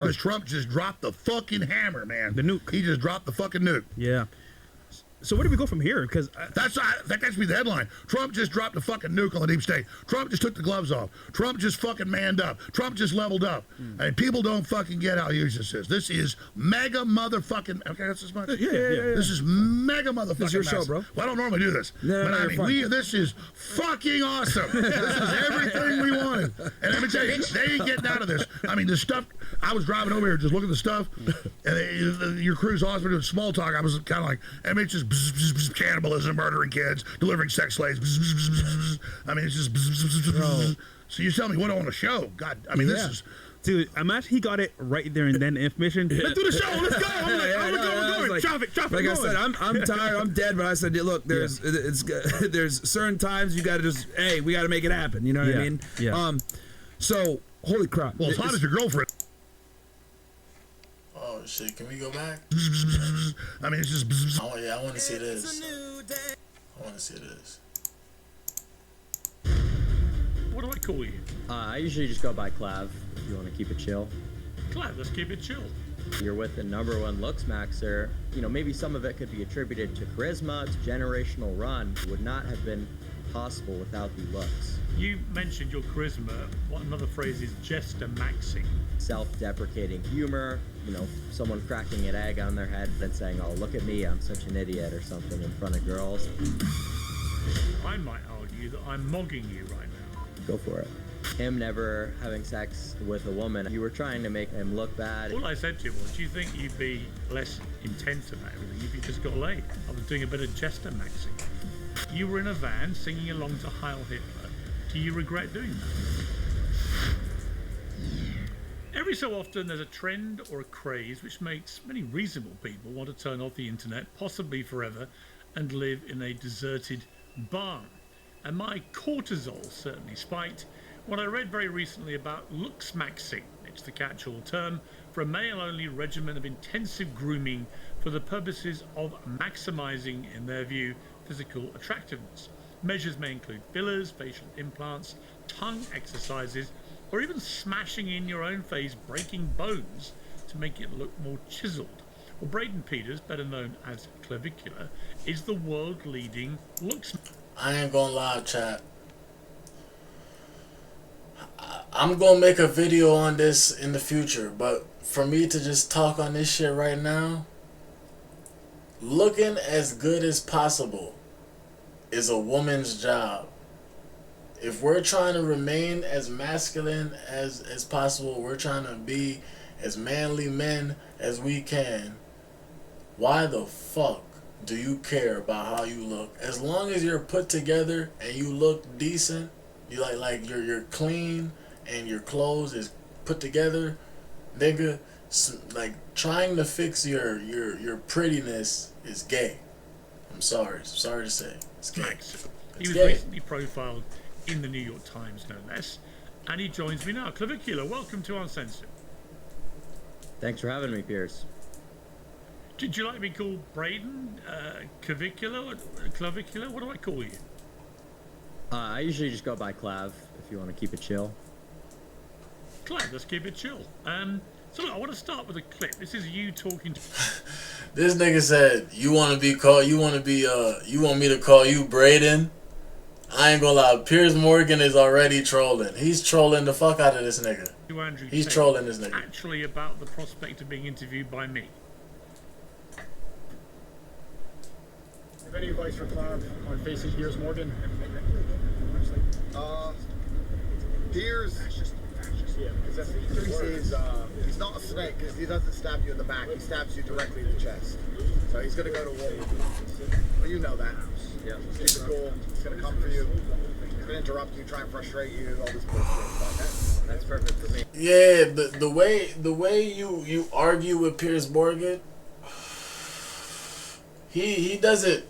Because Trump just dropped the fucking hammer, man. The nuke. He just dropped the fucking nuke. Yeah. So where do we go from here? Because that should be the headline. Trump just dropped a fucking nuke on the deep state. Trump just took the gloves off. Trump just fucking manned up. Trump just leveled up. And people don't fucking get how huge this is. This is mega motherfucking. Okay, that's as much. Yeah. This is mega motherfucking. This is your massive. show, bro. Well, I don't normally do this, but I mean, this is fucking awesome. This is everything we wanted. And let me tell you, they ain't getting out of this. I mean, the stuff. I was driving over here, just looking at the stuff, and your crew's awesome doing small talk. I was kind of like, I mean, it's just cannibalism, murdering kids, delivering sex slaves. I mean, it's just. So you tell me what I want to show? God, I mean, this is. Dude, imagine he got it right there and then. Information. Let's do the show. Let's go. I'm going. Like, traffic. Like I said, I'm tired. I'm dead. But I said, look, there's certain times you got to just, hey, we got to make it happen. You know what I mean? Yeah. So holy crap. Well, as hot as your girlfriend. Oh shit! Can we go back? I mean, it's just. Oh yeah, I want to see this. I want to see this. What do I call you? I usually just go by Clav, if you want to keep it chill. Clav, let's keep it chill. You're with the #1 looks maxer. You know, maybe some of it could be attributed to charisma, to generational run. It would not have been possible without the looks. You mentioned your charisma. What another phrase is jester maxing. Self-deprecating humor, you know, someone cracking an egg on their head and saying, oh, look at me, I'm such an idiot or something in front of girls. I might argue that I'm mogging you right now. Go for it. Him never having sex with a woman, you were trying to make him look bad. All I said to him was, do you think you'd be less intense about everything if you just got laid? I was doing a bit of jester maxing. You were in a van singing along to Heil Hitler. Do you regret doing that? Every so often there's a trend or a craze which makes many reasonable people want to turn off the internet, possibly forever, and live in a deserted barn. And my cortisol certainly spiked when I read very recently about looks maxing. It's the catch-all term for a male-only regimen of intensive grooming for the purposes of maximizing, in their view, physical attractiveness. Measures may include fillers, facial implants, tongue exercises, or even smashing in your own face, breaking bones to make it look more chiseled. Well, Braden Peters, better known as Clavicular, is the world-leading looks. I ain't gonna lie, chat. I'm gonna make a video on this in the future, but for me to just talk on this shit right now, looking as good as possible is a woman's job. If we're trying to remain as masculine as possible, we're trying to be as manly men as we can, why the fuck do you care about how you look? As long as you're put together and you look decent, you like you're clean and your clothes is put together, nigga, like trying to fix your prettiness is gay. I'm sorry to say, it's gay. He was recently profiled in the New York Times, no less, and he joins me now. Clavicular, welcome to Uncensored. Thanks for having me, Piers. Did you like me called Braden? Clavicular? Clavicular? What do I call you? I usually just go by Clav, if you want to keep it chill. Clav, let's keep it chill. So look, I want to start with a clip. This is you talking to... This nigga said, you want me to call you Braden? I ain't gonna lie, Piers Morgan is already trolling. He's trolling the fuck out of this nigga. He's trolling this nigga. Actually about the prospect of being interviewed by me. Have any advice for Clav on facing Piers Morgan? Piers, he's not a snake because he doesn't stab you in the back. He stabs you directly in the chest. So he's going to go to war with you. Well, you know that. Yeah. He's cool. He's going to come for you. He's going to interrupt you, try and frustrate you, all this bullshit. That's perfect for me. Yeah, the way you argue with Piers Morgan, he doesn't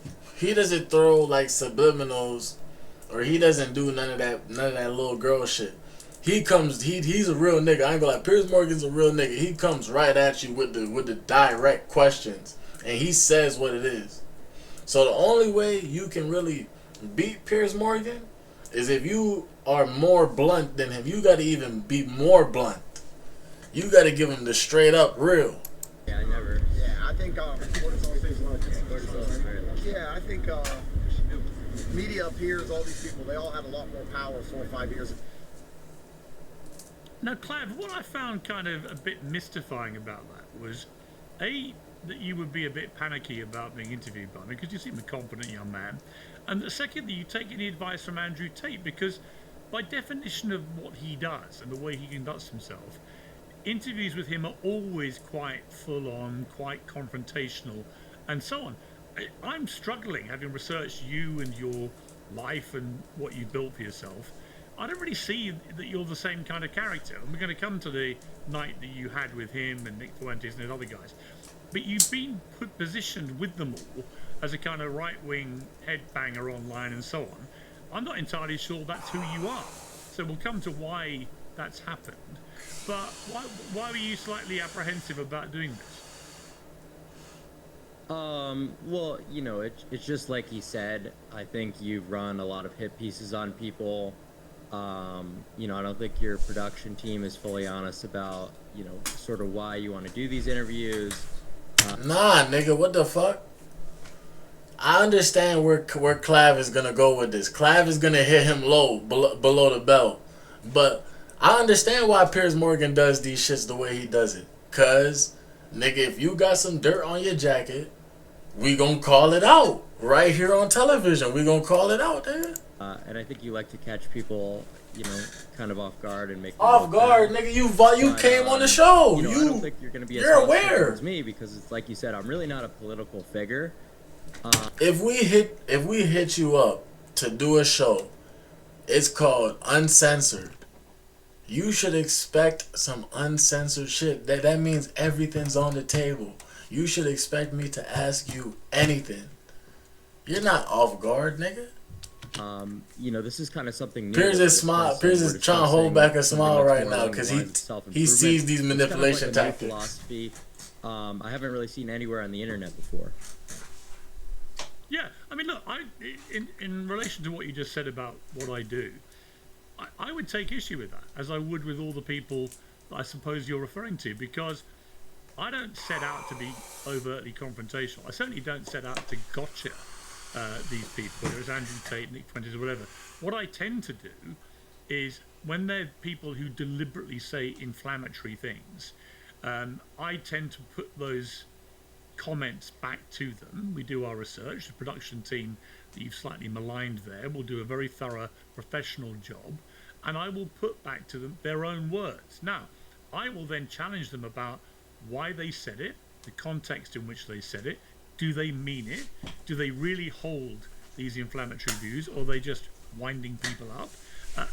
throw like subliminals, or he doesn't do none of that little girl shit. He's a real nigga. I ain't gonna lie, Piers Morgan's a real nigga. He comes right at you with the direct questions, and he says what it is. So the only way you can really beat Piers Morgan is if you are more blunt than him. You gotta even be more blunt. You got to give them the straight up real. Yeah, I never. Yeah, I think Cortisol is very low. yeah, I think media, Piers, all these people, they all had a lot more power 4 or 5 years ago. Now, Clav, what I found kind of a bit mystifying about that was, A, that you would be a bit panicky about being interviewed by me because you seem a confident young man, and the second that you take any advice from Andrew Tate, because by definition of what he does and the way he conducts himself, interviews with him are always quite full on, quite confrontational, and so on. I'm struggling, having researched you and your life and what you built for yourself. I don't really see that you're the same kind of character. And we're going to come to the night that you had with him and Nick Fuentes and those other guys. But you've been positioned with them all as a kind of right-wing headbanger online and so on. I'm not entirely sure that's who you are. So we'll come to why that's happened. But why were you slightly apprehensive about doing this? Well, you know, it's just like he said. I think you've run a lot of hit pieces on people. You know, I don't think your production team is fully honest about, you know, sort of why you want to do these interviews. Nah, nigga, what the fuck? I understand where Clav is gonna go with this. Clav is gonna hit him low, below the belt. But I understand why Piers Morgan does these shits the way he does it. Cause, nigga, if you got some dirt on your jacket, we gonna call it out. Right here on television, we gonna call it out, nigga. And I think you like to catch people, you know, kind of off guard and make them Off look guard, bad. nigga. You came on the show. You know, I don't think you're gonna be as you're hostile aware as me because it's like you said, I'm really not a political figure. If we hit you up to do a show, it's called Uncensored. You should expect some uncensored shit. That means everything's on the table. You should expect me to ask you anything. You're not off guard, nigga. You know, this is kind of something new. Piers is smile. Piers is trying to hold back a smile right now because he sees these manipulation tactics. Philosophy. I haven't really seen anywhere on the internet before. Yeah, I mean, look, in relation to what you just said about what I do, I would take issue with that, as I would with all the people that I suppose you're referring to, because I don't set out to be overtly confrontational. I certainly don't set out to gotcha these people, whether it's Andrew Tate, Nick Fuentes, or whatever. What I tend to do is, when they're people who deliberately say inflammatory things, I tend to put those comments back to them. We do our research. The production team that you've slightly maligned there will do a very thorough professional job, and I will put back to them their own words. Now, I will then challenge them about why they said it, the context in which they said it. Do they mean it? Do they really hold these inflammatory views, or are they just winding people up?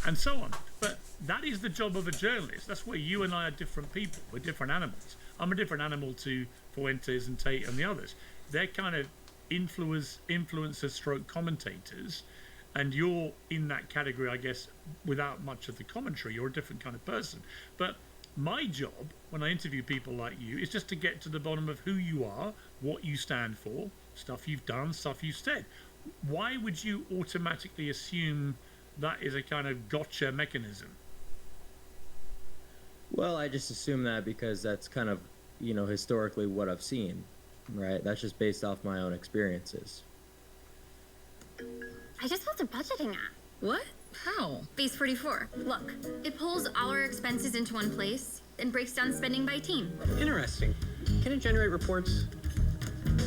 And so on. But that is the job of a journalist. That's where you and I are different people. We're different animals. I'm a different animal to Fuentes and Tate and the others. They're kind of influencers stroke commentators, and you're in that category, I guess, without much of the commentary. You're a different kind of person. But my job, when I interview people like you, is just to get to the bottom of who you are, what you stand for, stuff you've done, stuff you've said. Why would you automatically assume that is a kind of gotcha mechanism? Well, I just assume that because that's kind of, you know, historically what I've seen, right? That's just based off my own experiences. I just built a budgeting app. What? How? Base 44. Look, it pulls all our expenses into one place and breaks down spending by team. Interesting. Can it generate reports?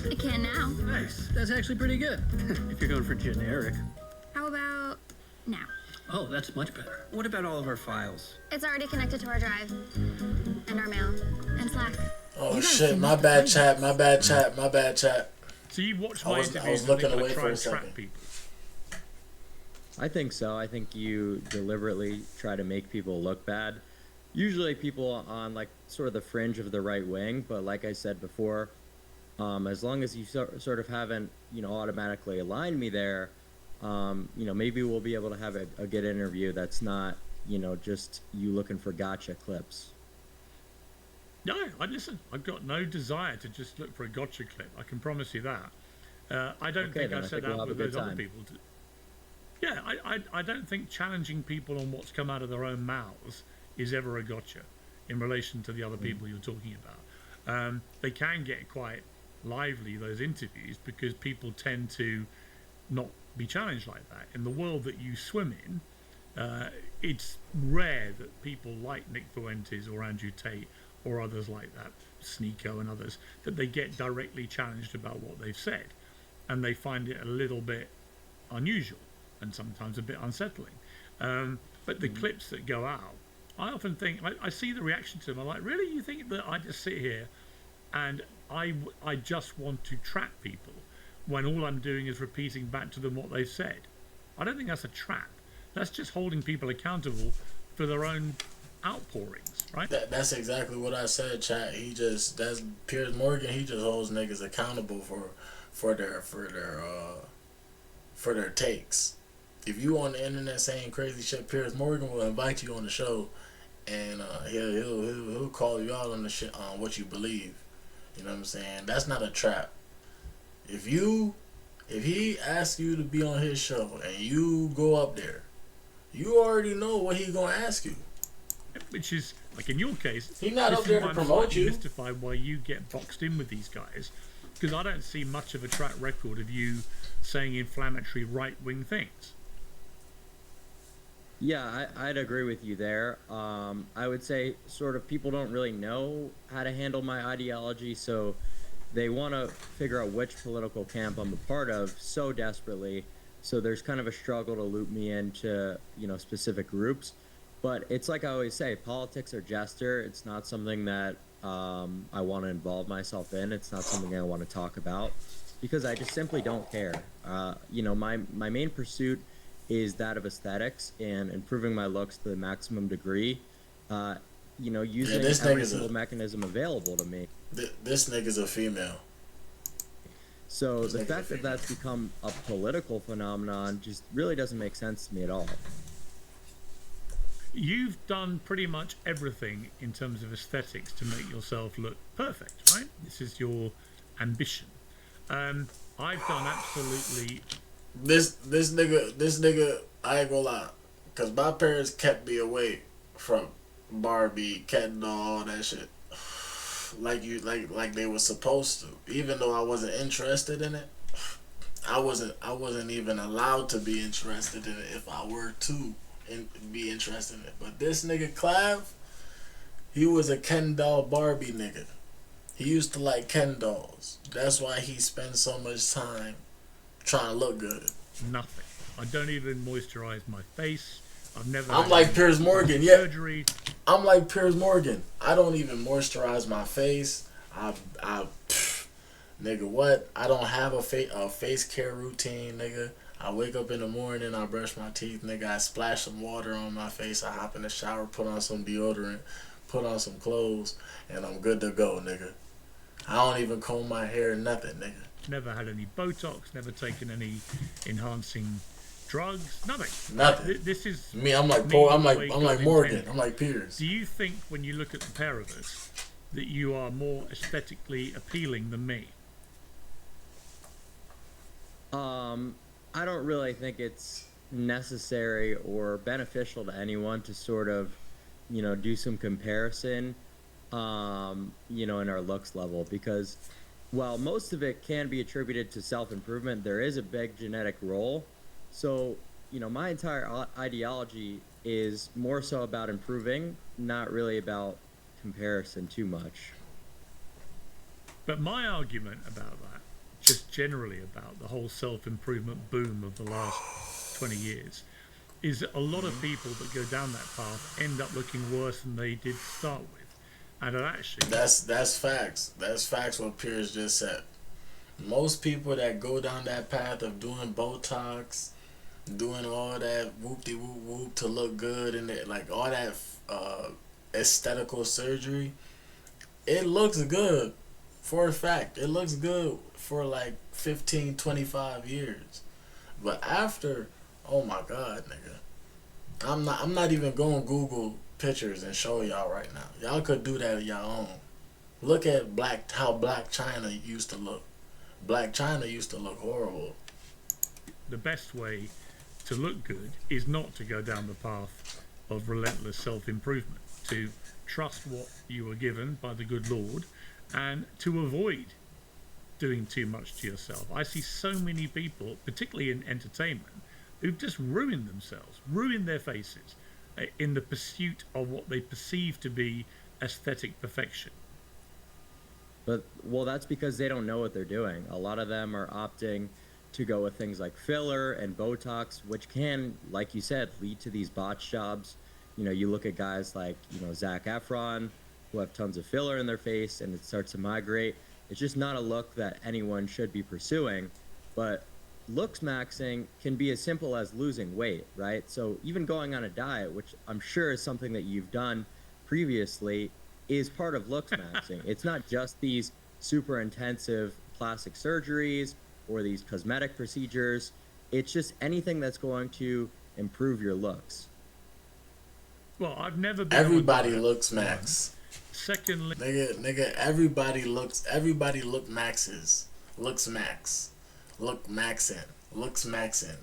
It can now. Nice. That's actually pretty good. If you're going for generic. How about now? Oh, that's much better. What about all of our files? It's already connected to our drive and our mail and Slack. Oh shit, my bad chat. So you watch my interviews I was looking and away try for a and track second. people. I think so. I think you deliberately try to make people look bad. Usually people on like sort of the fringe of the right wing, but like I said before, as long as you sort of haven't, you know, automatically aligned me there, you know, maybe we'll be able to have a good interview that's not, you know, just you looking for gotcha clips. No, listen, I've got no desire to just look for a gotcha clip. I can promise you that. I don't think I set out with those other people to... Yeah, I don't think challenging people on what's come out of their own mouths is ever a gotcha. in relation to the other people you're talking about. They can get quite lively, those interviews, because people tend to not be challenged like that. In the world that you swim in, it's rare that people like Nick Fuentes or Andrew Tate or others like that, Sneeko and others, that they get directly challenged about what they've said, and they find it a little bit unusual and sometimes a bit unsettling. But the clips that go out, I often think, I see the reaction to them. I'm like, really? You think that I just sit here and I just want to trap people when all I'm doing is repeating back to them what they've said? I don't think that's a trap. That's just holding people accountable for their own outpourings, right? That's exactly what I said, chat. That's Piers Morgan. He just holds niggas accountable for their takes. If you on the internet saying crazy shit, Piers Morgan will invite you on the show, and he'll call you out on the shit on what you believe. You know what I'm saying? That's not a trap. If he asks you to be on his show and you go up there, you already know what he's gonna ask you. Which is, like in your case, he's not up there to promote you. I'm mystified why you get boxed in with these guys, because I don't see much of a track record of you saying inflammatory right-wing things. Yeah, I'd agree with you there. I would say sort of people don't really know how to handle my ideology, so they want to figure out which political camp I'm a part of so desperately. So there's kind of a struggle to loop me into, specific groups. But it's like I always say, politics are jester. It's not something that I want to involve myself in. It's not something I want to talk about because I just simply don't care. My main pursuit is that of aesthetics and improving my looks to the maximum degree, using every single mechanism available to me. This nigga's a female. So the fact that that's become a political phenomenon just really doesn't make sense to me at all. You've done pretty much everything in terms of aesthetics to make yourself look perfect, right? This is your ambition. I've done absolutely... This nigga, I ain't gonna lie, cause my parents kept me away from Barbie, Ken doll, all that shit, like they were supposed to. Even though I wasn't interested in it, I wasn't even allowed to be interested in it if I were to be interested in it. But this nigga Clav, he was a Ken doll Barbie nigga. He used to like Ken dolls. That's why he spends so much time trying to look good. Nothing. I don't even moisturize my face. I've never. I'm like Piers Morgan. Yeah. Surgery. I'm like Piers Morgan. I don't even moisturize my face. Nigga, what? I don't have a face care routine, nigga. I wake up in the morning, I brush my teeth, nigga. I splash some water on my face. I hop in the shower, put on some deodorant, put on some clothes, and I'm good to go, nigga. I don't even comb my hair, nothing, nigga. Never had any Botox, never taken any enhancing drugs, nothing. Nothing. This is me. I'm like Morgan. Intended. I'm like Piers. Do you think when you look at the pair of us that you are more aesthetically appealing than me? I don't really think it's necessary or beneficial to anyone to sort of, do some comparison, in our looks level, because while most of it can be attributed to self-improvement, there is a big genetic role. So, my entire ideology is more so about improving, not really about comparison too much. But my argument about that, just generally about the whole self-improvement boom of the last 20 years, is that a lot of people that go down that path end up looking worse than they did to start with. And actually... That's facts. That's facts what Piers just said. Most people that go down that path of doing Botox, doing all that whoop-de-whoop-whoop to look good, and like all that aesthetical surgery, it looks good. For a fact, it looks good for like 15, 25 years. But after, oh my God, nigga. I'm not even going to Google pictures and show y'all right now. Y'all could do that at your own. Look at how Black China used to look. Black China used to look horrible. The best way to look good is not to go down the path of relentless self-improvement. to trust what you were given by the good Lord and to avoid doing too much to yourself. I see so many people, particularly in entertainment, who've just ruined themselves, ruined their faces in the pursuit of what they perceive to be aesthetic perfection. But, well, that's because they don't know what they're doing. A lot of them are opting to go with things like filler and Botox, which can, like you said, lead to these botch jobs. You know, you look at guys like, you know, Zac Efron, who have tons of filler in their face, and it starts to migrate. It's just not a look that anyone should be pursuing. But looks maxing can be as simple as losing weight, right? So even going on a diet, which I'm sure is something that you've done previously, is part of looks maxing. It's not just these super intensive plastic surgeries or these cosmetic procedures. It's just anything that's going to improve your looks. Well, I've never been. Everybody looks max. Secondly, nigga, everybody look maxes. Looks max. Look maxing. Looks maxing.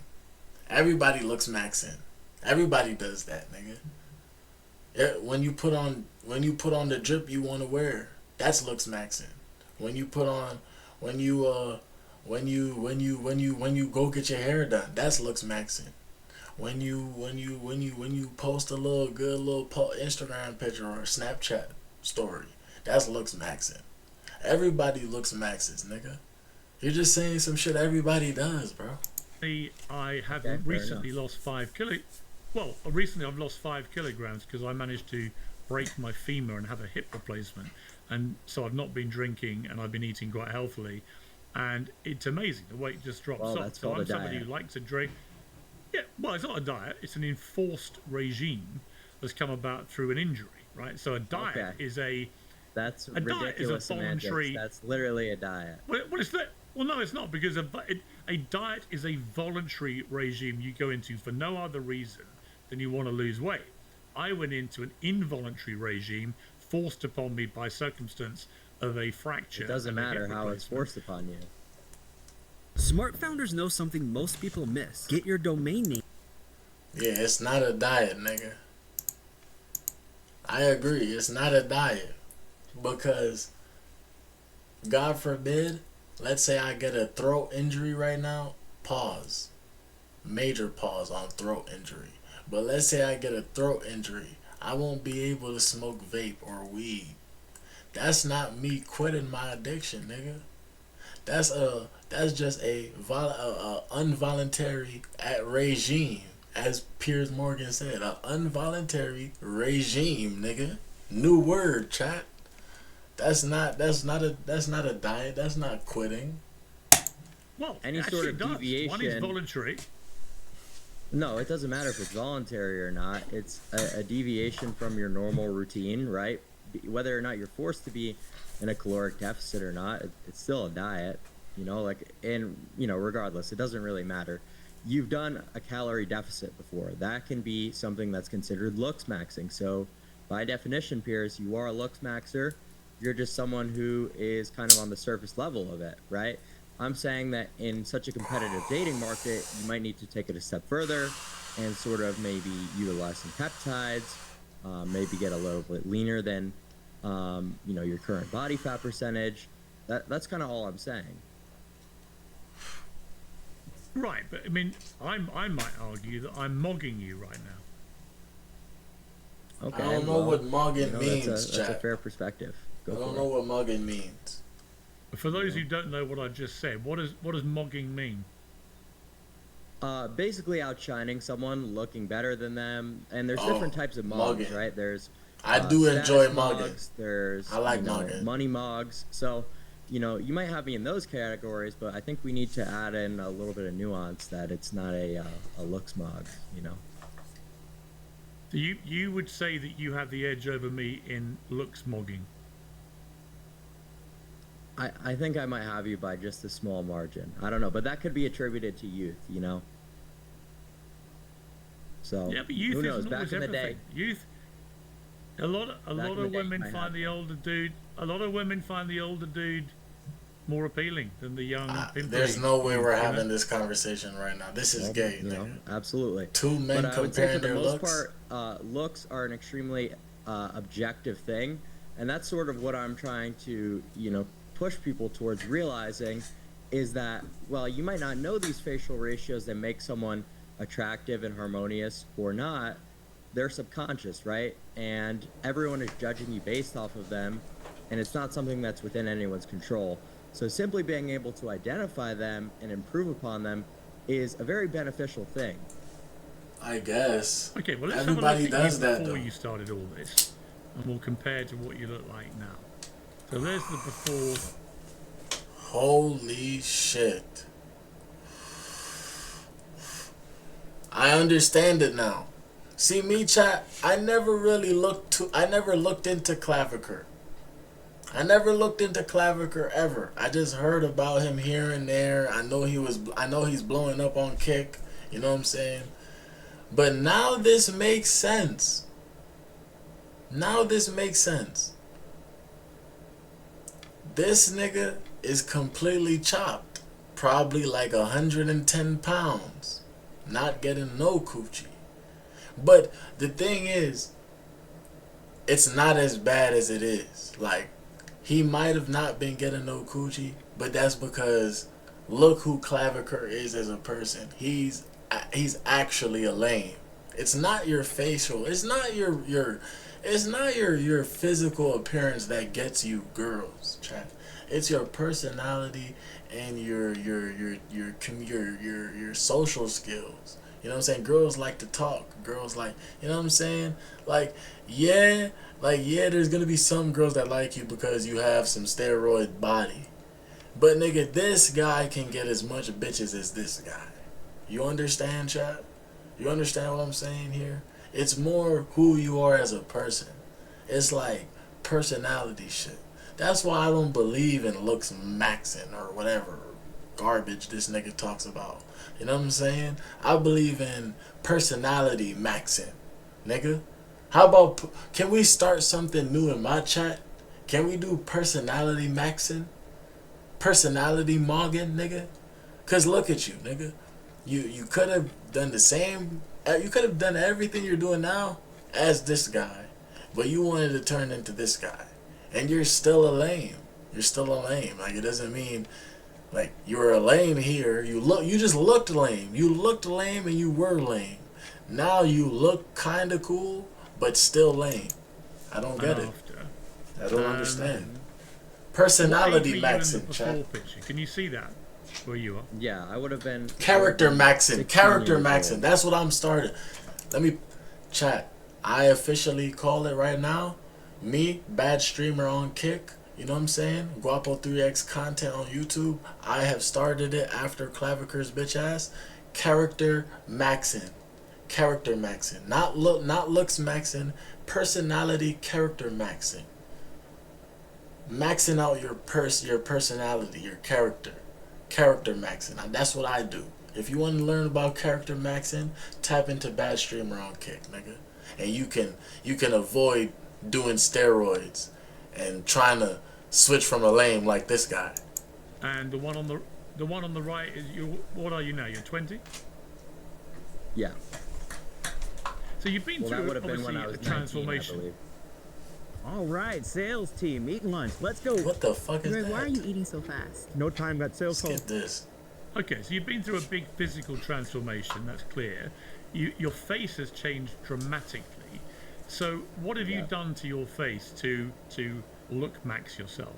Everybody looks maxing. Everybody does that, nigga. Yeah, when you put on the drip you want to wear, that's looks maxing. When you go get your hair done, that's looks maxing. When you post a little Instagram picture or a Snapchat story, that's looks maxing. Everybody looks maxes, nigga. You're just saying some shit everybody does, bro. I have recently lost 5 kilos. Well, recently I've lost 5 kilograms because I managed to break my femur and have a hip replacement, and so I've not been drinking and I've been eating quite healthily, and it's amazing. The weight just drops off. So I'm somebody who likes to drink. Yeah, well, it's not a diet. It's an enforced regime that's come about through an injury, right? So a diet is a... That's a ridiculous diet is a voluntary... That's literally a diet. What is that? Well, no, it's not, because a diet is a voluntary regime you go into for no other reason than you want to lose weight. I went into an involuntary regime forced upon me by circumstance of a fracture. It doesn't matter how it's forced upon you. Smart founders know something most people miss. Get your domain name. Yeah, it's not a diet, nigga. I agree, it's not a diet. Because, God forbid, let's say I get a throat injury right now, pause. Major pause on throat injury. But let's say I get a throat injury, I won't be able to smoke vape or weed. That's not me quitting my addiction, nigga. That's just a involuntary regime, as Piers Morgan said, an involuntary regime, nigga. New word, chat. That's not a diet. That's not quitting. Well, any sort of deviation. One is voluntary. No, it doesn't matter if it's voluntary or not. It's a deviation from your normal routine, right? Whether or not you're forced to be in a caloric deficit or not, it's still a diet, you know, like, and, you know, regardless, it doesn't really matter. You've done a calorie deficit before. That can be something that's considered looks maxing. So by definition, Piers, you are a looks maxer. You're just someone who is kind of on the surface level of it, right? I'm saying that in such a competitive dating market, you might need to take it a step further and sort of maybe utilize some peptides, maybe get a little bit leaner than, you know, your current body fat percentage. That's kind of all I'm saying. Right, but I mean, I might argue that I'm mogging you right now. Okay, I don't know what mugging means, that's a fair perspective. I don't know what mugging means. For those who don't know what I just said, what does mogging mean? Basically outshining someone, looking better than them, and there's different types of mugs, mugging. right? There's I do enjoy mugging. Mugs, there's I like mugging. Money mugs. So, you know, you might have me in those categories, but I think we need to add in a little bit of nuance that it's not a looks mug, you know. So you would say that you have the edge over me in looks mogging? I think I might have you by just a small margin. I don't know, but that could be attributed to youth, you know. So yeah, but youth who knows? Isn't Back always in the everything. day, Youth. A lot of women find the older dude. A lot of women find the older dude more appealing than the young. There's no way we're having this conversation right now. This is gay, you know, absolutely. Two men but I would say comparing for the their most looks. part, looks are an extremely objective thing, and that's sort of what I'm trying to, push people towards realizing, is that, well, you might not know these facial ratios that make someone attractive and harmonious or not. They're subconscious, right? And everyone is judging you based off of them, and it's not something that's within anyone's control. So simply being able to identify them and improve upon them is a very beneficial thing. I guess. Okay, well, let's everybody have a look does at you that before though. you started all this, and we'll compare to what you look like now. So there's the before. Holy shit. I understand it now. See me, chat, I never looked into Clavicular. I never looked into Clavicular ever. I just heard about him here and there. I know he's blowing up on Kick, you know what I'm saying? But now this makes sense. Now this makes sense. This nigga is completely chopped. Probably like 110 pounds. Not getting no coochie. But the thing is, it's not as bad as it is. Like, he might have not been getting no coochie, but that's because look who Clavicular is as a person. He's actually a lame. It's not your facial. It's not your physical appearance that gets you girls, chat. It's your personality and your social skills. You know what I'm saying? Girls like to talk. Girls like, you know what I'm saying? Yeah, there's gonna be some girls that like you because you have some steroid body. But nigga, this guy can get as much bitches as this guy. You understand, chat? You understand what I'm saying here? It's more who you are as a person. It's like personality shit. That's why I don't believe in looks maxing or whatever garbage this nigga talks about. You know what I'm saying? I believe in personality maxing, nigga. How about, can we start something new in my chat? Can we do personality maxing? Personality mogging, nigga? Cause look at you, nigga. You could have done the same, you could have done everything you're doing now as this guy, but you wanted to turn into this guy. And you're still a lame. You're still a lame. Like, it doesn't mean, like, you were a lame here. You just looked lame. You looked lame and you were lame. Now you look kind of cool, but still lame. I don't get it. I don't understand. Personality maxing, chat. Picture. Can you see that where you are? Yeah, I would have been... Character maxing. Character maxing. That's what I'm starting. Let me... Chat. I officially call it right now. Me, bad streamer on Kick, you know what I'm saying? Guapo 3X content on YouTube. I have started it after Clavicular's bitch ass. Character maxing. Character maxing. Not looks maxing. Personality character maxing. Maxing out your personality, your character. Character maxing. That's what I do. If you want to learn about character maxing, tap into bad streamer on Kick, nigga. And you can avoid doing steroids and trying to switch from a lame like this guy. And the one on the right is you. What are you now? You're 20. Yeah. So you've been through obviously a transformation. All right, sales team, eat lunch. Let's go. What the fuck is that? Why are you eating so fast? No time, got sales call. Skip this. Okay, so you've been through a big physical transformation. That's clear. Your face has changed dramatically. So what have you done to your face to look max yourself?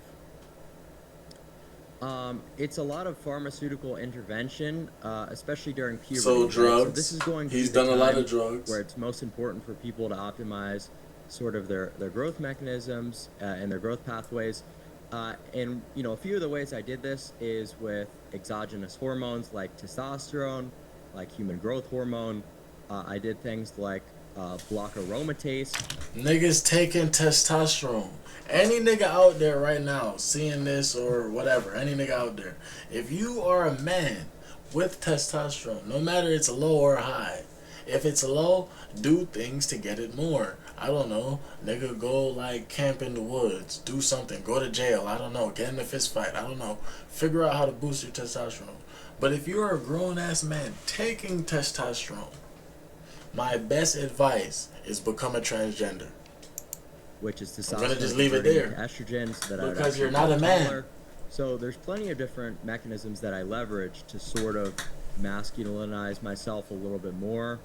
It's a lot of pharmaceutical intervention, especially during puberty. So drugs. So this is going to He's be the done a lot time of drugs. where it's most important for people to optimize sort of their growth mechanisms and their growth pathways. And a few of the ways I did this is with exogenous hormones like testosterone, like human growth hormone. I did things like block aromatase. Niggas taking testosterone. Any nigga out there right now seeing this or whatever, any nigga out there, if you are a man with testosterone, no matter it's low or high, if it's low, do things to get it more. I don't know, nigga, go like camp in the woods, do something, go to jail, I don't know, get in a fist fight, I don't know, figure out how to boost your testosterone. But if you're a grown ass man taking testosterone, my best advice is become a transgender. which is testosterone. I'm gonna just leave it there. Estrogen, so that because you're not a man. So there's plenty of different mechanisms that I leverage to sort of masculinize myself a little bit more,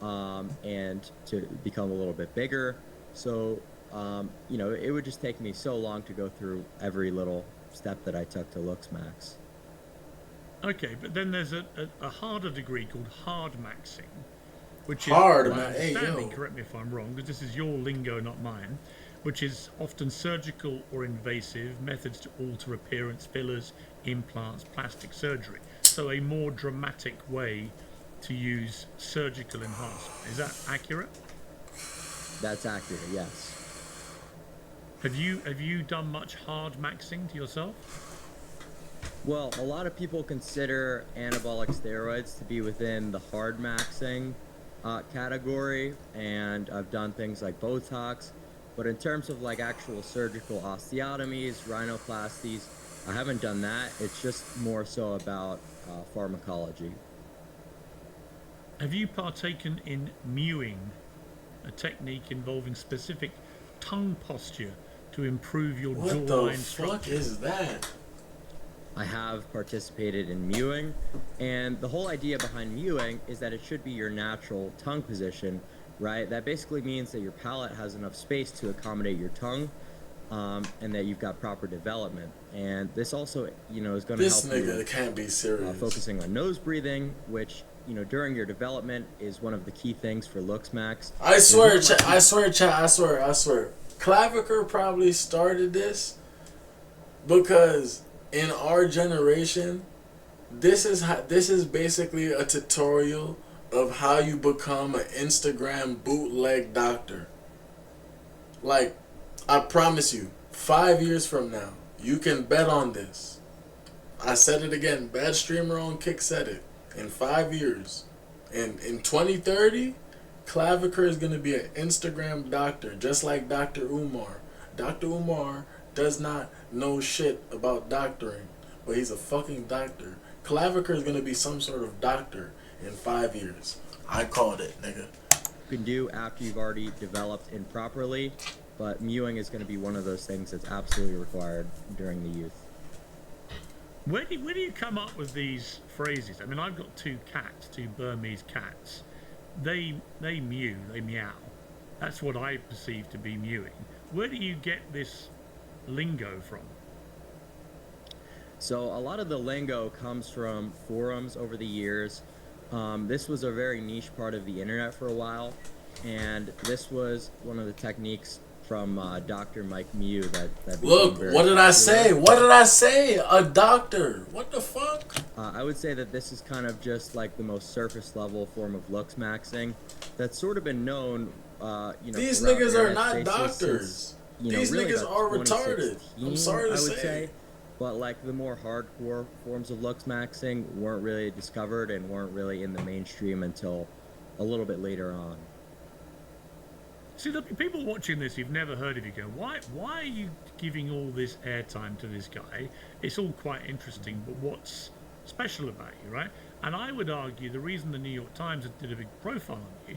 and to become a little bit bigger. So, you know, it would just take me so long to go through every little step that I took to looks max. Okay, but then there's a harder degree called hard maxing, which is hard, my man. Hey, understanding, yo. correct me if I'm wrong, because this is your lingo, not mine, which is often surgical or invasive methods to alter appearance, fillers, implants, plastic surgery. So a more dramatic way to use surgical enhancement. Is that accurate? That's accurate, yes. Have you done much hard maxing to yourself? Well, a lot of people consider anabolic steroids to be within the hard maxing category, and I've done things like Botox, but in terms of like actual surgical osteotomies, rhinoplasties, I haven't done that. It's just more so about pharmacology. Have you partaken in mewing, a technique involving specific tongue posture to improve your What jawline the fuck structure? is that? I have participated in mewing, and the whole idea behind mewing is that it should be your natural tongue position, right? That basically means that your palate has enough space to accommodate your tongue, and that you've got proper development. And this also, you know, is going to help This nigga you, can't be serious. focusing on nose breathing, which, you know, during your development is one of the key things for looks max. I swear, I swear. Clavicular probably started this because in our generation, this is basically a tutorial of how you become an Instagram bootleg doctor. Like, I promise you, 5 years from now, you can bet on this. I said it again. Bad streamer on Kick said it. In 5 years, in 2030, Clavicular is going to be an Instagram doctor, just like Dr. Umar. Dr. Umar does not know shit about doctoring, but he's a fucking doctor. Clavicular is going to be some sort of doctor in 5 years. I called it, nigga. You can do after you've already developed improperly, but mewing is going to be one of those things that's absolutely required during the youth. Where do you come up with these phrases? I mean, I've got two cats, two Burmese cats. They mew, they meow. That's what I perceive to be mewing. Where do you get this lingo from? So a lot of the lingo comes from forums over the years. This was a very niche part of the internet for a while, and this was one of the techniques from Dr. Mike Mew that Look, what did I say? What did I say? A doctor. What the fuck? I would say that this is kind of just like the most surface level form of looks maxing that's sort of been known, you know. These throughout niggas the are United not States doctors. since, you know, These really niggas about are retarded. 2016, I'm sorry to I would say. But like the more hardcore forms of looks maxing weren't really discovered and weren't really in the mainstream until a little bit later on. See, there'll be people watching this who've never heard of you go, why are you giving all this airtime to this guy? It's all quite interesting, but what's special about you, right? And I would argue the reason the New York Times did a big profile on you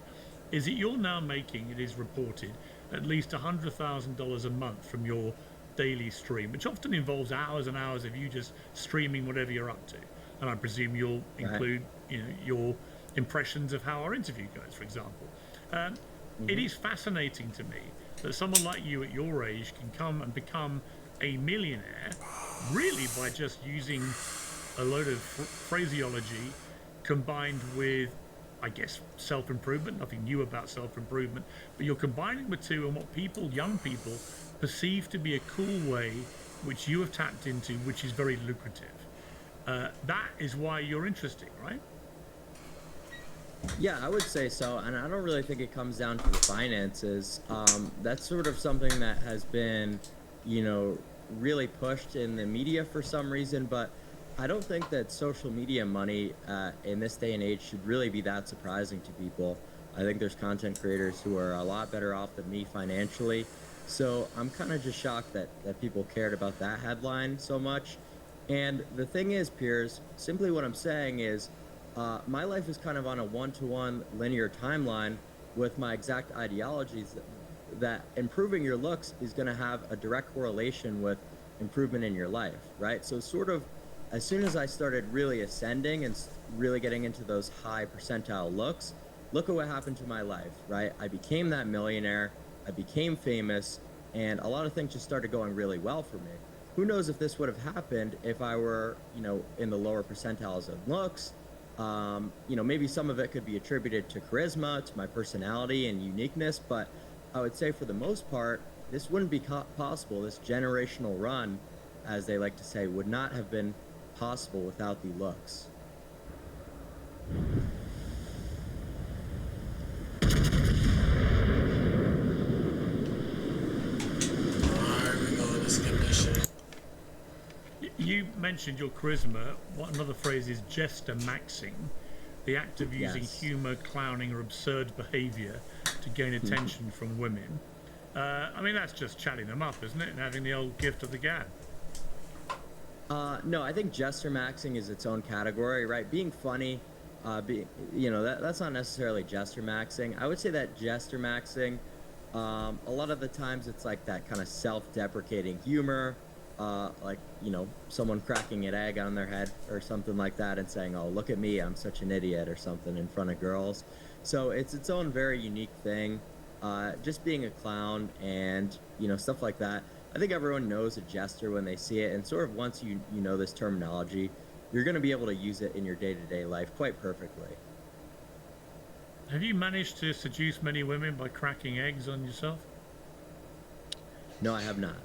is that you're now making, it is reported, at least $100,000 a month from your daily stream, which often involves hours and hours of you just streaming whatever you're up to. And I presume you'll include, you know, your impressions of how our interview goes, for example. It is fascinating to me that someone like you at your age can come and become a millionaire really by just using a load of phraseology combined with, I guess, self-improvement. Nothing new about self-improvement, but you're combining the two and what people, young people, perceive to be a cool way, which you have tapped into, which is very lucrative. That is why you're interesting, right? Yeah, I would say so, and I don't really think it comes down to the finances. That's sort of something that has been, you know, really pushed in the media for some reason, but I don't think that social media money in this day and age should really be that surprising to people. I think there's content creators who are a lot better off than me financially, so I'm kind of just shocked that people cared about that headline so much. And the thing is, Piers, simply what I'm saying is, my life is kind of on a one-to-one linear timeline with my exact ideologies that improving your looks is going to have a direct correlation with improvement in your life, right? So sort of as soon as I started really ascending and really getting into those high percentile looks, look at what happened to my life, right? I became that millionaire, I became famous, and a lot of things just started going really well for me. Who knows if this would have happened if I were, you know, in the lower percentiles of looks. You know, maybe some of it could be attributed to charisma, to my personality and uniqueness, but I would say for the most part, this wouldn't be possible. This generational run, as they like to say, would not have been possible without the looks. You mentioned your charisma. What another phrase is jester maxing, the act of using humor, clowning, or absurd behavior to gain attention from women. I mean, that's just chatting them up, isn't it? And having the old gift of the gab. No, I think jester maxing is its own category, right? Being funny, you know, that's not necessarily jester maxing. I would say that jester maxing, a lot of the times it's like that kind of self-deprecating humor, like, you know, someone cracking an egg on their head or something like that and saying, oh, look at me, I'm such an idiot or something in front of girls. So it's its own very unique thing. Just being a clown and, you know, stuff like that. I think everyone knows a jester when they see it, and sort of once you know this terminology, you're going to be able to use it in your day-to-day life quite perfectly. Have you managed to seduce many women by cracking eggs on yourself? No, I have not.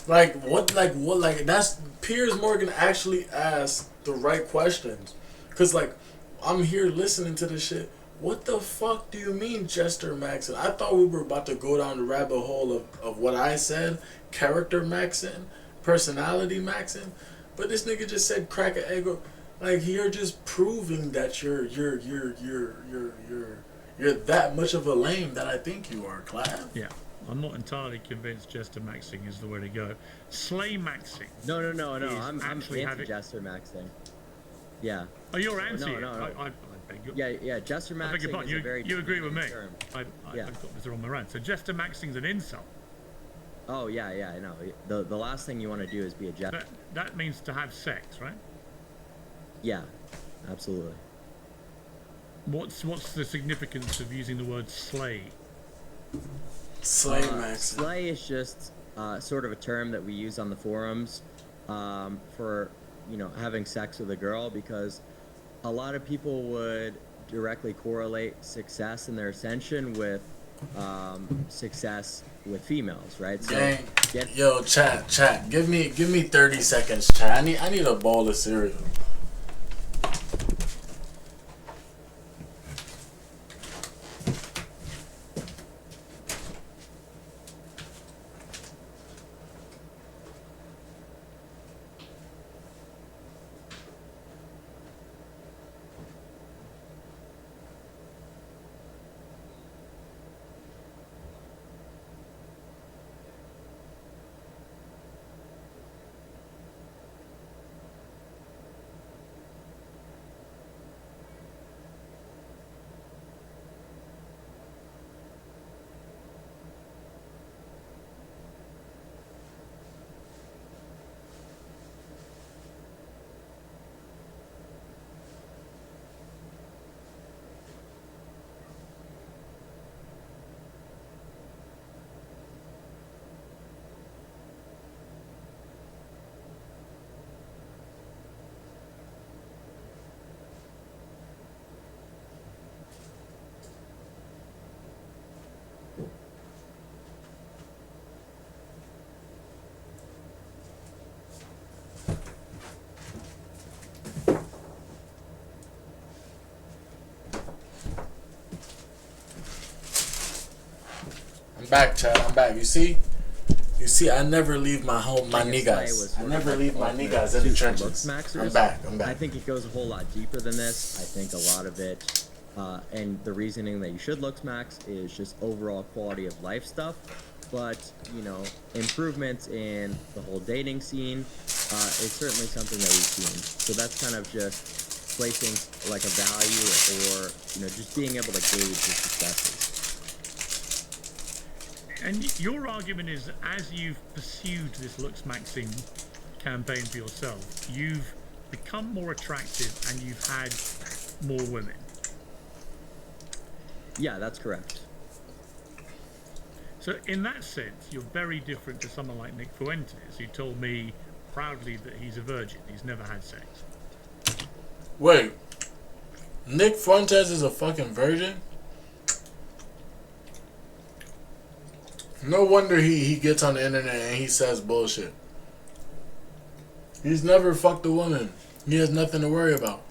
Like what? That's Piers Morgan actually asked the right questions, cause like I'm here listening to this shit. What the fuck do you mean, jester maxing? I thought we were about to go down the rabbit hole of what I said, character maxing, personality maxing, but this nigga just said crack an egg. Like you're just proving that you're that much of a lame that I think you are, Clav. Yeah. I'm not entirely convinced jester maxing is the way to go. Slay maxing. No. I'm anti-jester maxing. Yeah. Oh, you're anti No. I beg your... Yeah. Jester maxing is a very you agree with me? term. I've got this wrong around. So jester maxing's an insult. Oh yeah. I know. The last thing you want to do is be a jester. That means to have sex, right? Yeah. Absolutely. What's the significance of using the word slay? Slay maxing. Slay is just sort of a term that we use on the forums for, you know, having sex with a girl, because a lot of people would directly correlate success in their ascension with success with females, right? So yo, chat. Give me 30 seconds, chat. I need a bowl of cereal. Back, Chad. I'm back. You see, I never leave my niggas. I never leave my niggas in the trenches. I'm back. I think it goes a whole lot deeper than this. I think a lot of it, and the reasoning that you should looks max is just overall quality of life stuff. But, you know, improvements in the whole dating scene is certainly something that we've seen. So that's kind of just placing like a value, or, you know, just being able to gauge your successes. And your argument is that as you've pursued this Lux Maxing campaign for yourself, you've become more attractive and you've had more women. Yeah, that's correct. So in that sense, you're very different to someone like Nick Fuentes, who told me proudly that he's a virgin. He's never had sex. Wait, Nick Fuentes is a fucking virgin? No wonder he gets on the internet and he says bullshit. He's never fucked a woman. He has nothing to worry about.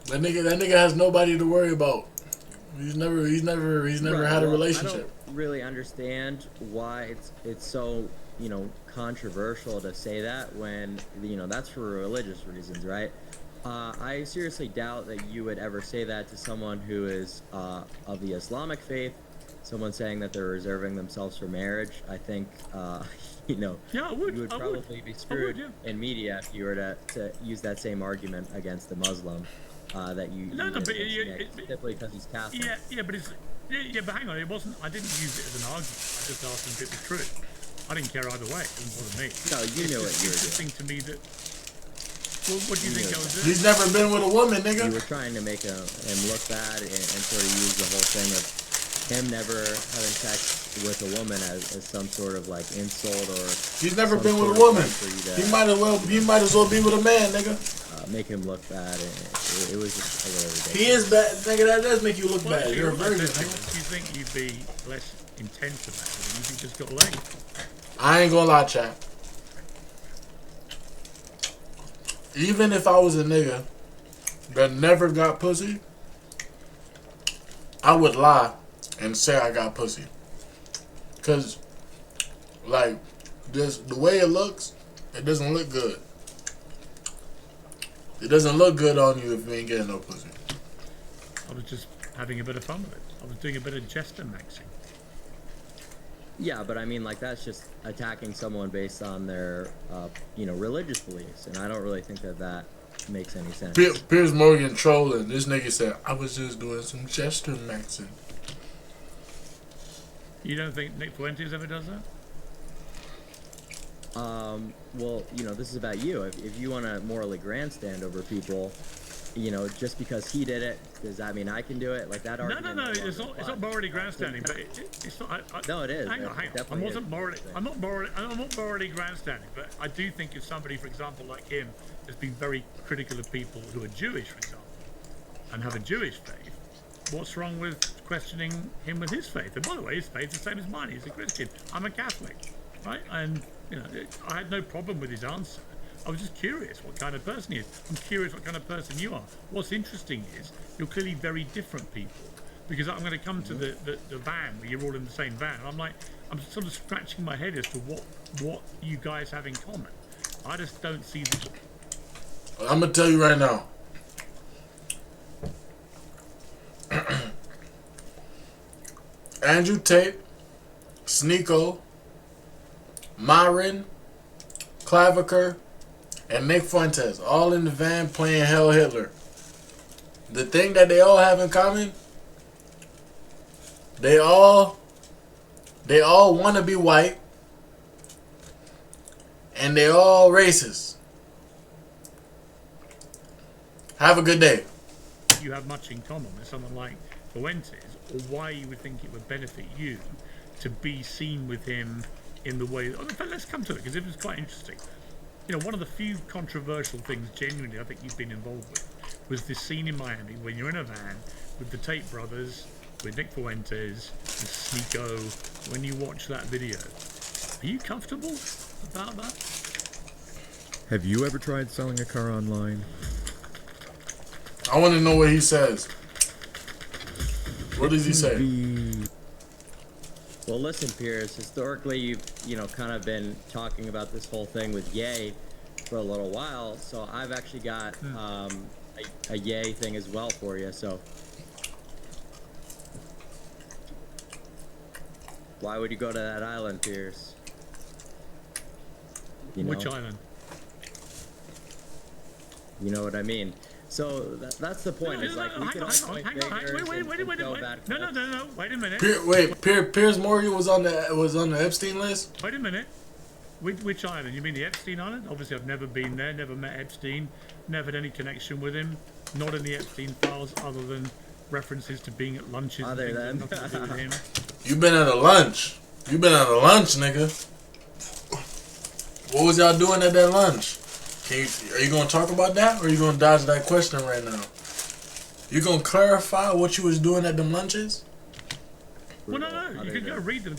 That nigga has nobody to worry about. He's never Right, had a well, relationship. I don't really understand why it's so, controversial to say that when, that's for religious reasons, right? I seriously doubt that you would ever say that to someone who is of the Islamic faith, someone saying that they're reserving themselves for marriage. I think, Yeah, I would. you would I probably be screwed in media if you were to use that same argument against the Muslim that you No, did but against Nick, simply because he's Catholic. But hang on, it wasn't. I didn't use it as an argument. I just asked him if it was true. I didn't care either way. It didn't bother me. No, you knew what you were doing. It's interesting to me that. Well, what do you think I was doing? He's never been with a woman, nigga. You were trying to make him look bad and sort of use the whole thing of him never having sex with a woman as some sort of like insult or. He's never been with a woman. He might as well be with a man, nigga. Make him look bad. It was just a little ridiculous. He is bad, nigga. That does make you look Well, bad. You're a virgin, nigga. Do you think you'd be less intense about it if you just got laid? I ain't gonna lie, chat. Even if I was a nigga that never got pussy, I would lie and say I got pussy. Cause, like, the way it looks, it doesn't look good. It doesn't look good on you if you ain't getting no pussy. I was just having a bit of fun with it. I was doing a bit of jester maxing. Yeah, but I mean, like, that's just attacking someone based on their, religious beliefs, and I don't really think that makes any sense. Piers Morgan trolling. This nigga said, I was just doing some jester maxing. You don't think Nick Fuentes ever does that? Well, this is about you. If you want to morally grandstand over people, just because he did it, does that mean I can do it? Like that argument? No. It's not morally grandstanding, but it's not. No, it is. Hang on. I'm not morally grandstanding, but I do think if somebody, for example, like him, has been very critical of people who are Jewish, for example, and have a Jewish faith, what's wrong with questioning him with his faith? And by the way, his faith is the same as mine. He's a Christian. I'm a Catholic, right? And I had no problem with his answer. I was just curious what kind of person he is. I'm curious what kind of person you are. What's interesting is you're clearly very different people. Because I'm going to come to the van where you're all in the same van. And I'm sort of scratching my head as to what you guys have in common. I just don't see the. I'm going to tell you right now. Andrew Tate, Sneeko, Myron, Clavicular, and Nick Fuentes, all in the van playing Hell Hitler. The thing that they all have in common, they all want to be white, and they all racist. Have a good day. You have much in common with someone like Fuentes, or why you would think it would benefit you to be seen with him in the way. In fact, let's come to it because it was quite interesting. One of the few controversial things, genuinely, I think you've been involved with, was this scene in Miami when you're in a van with the Tate brothers, with Nick Fuentes, with Sneeko. When you watch that video, are you comfortable about that? Have you ever tried selling a car online? I want to know what he says. What does he say? Well, listen, Piers. Historically, you've kind of been talking about this whole thing with Ye for a little while. So I've actually got a Ye thing as well for you. So why would you go to that island, Piers? Which island? You know what I mean. So that's the point. It's like we can all point fingers and go back. No. Wait a minute. Piers Morgan was on the Epstein list. Wait a minute. Which island? You mean the Epstein Island? Obviously, I've never been there. Never met Epstein. Never had any connection with him. Not in the Epstein files, other than references to being at lunches. Other than nothing to do with him. You been at a lunch, nigga. What was y'all doing at that lunch? Are you gonna talk about that, or are you gonna dodge that question right now? You gonna clarify what you was doing at them lunches? Well, no. You can go read them.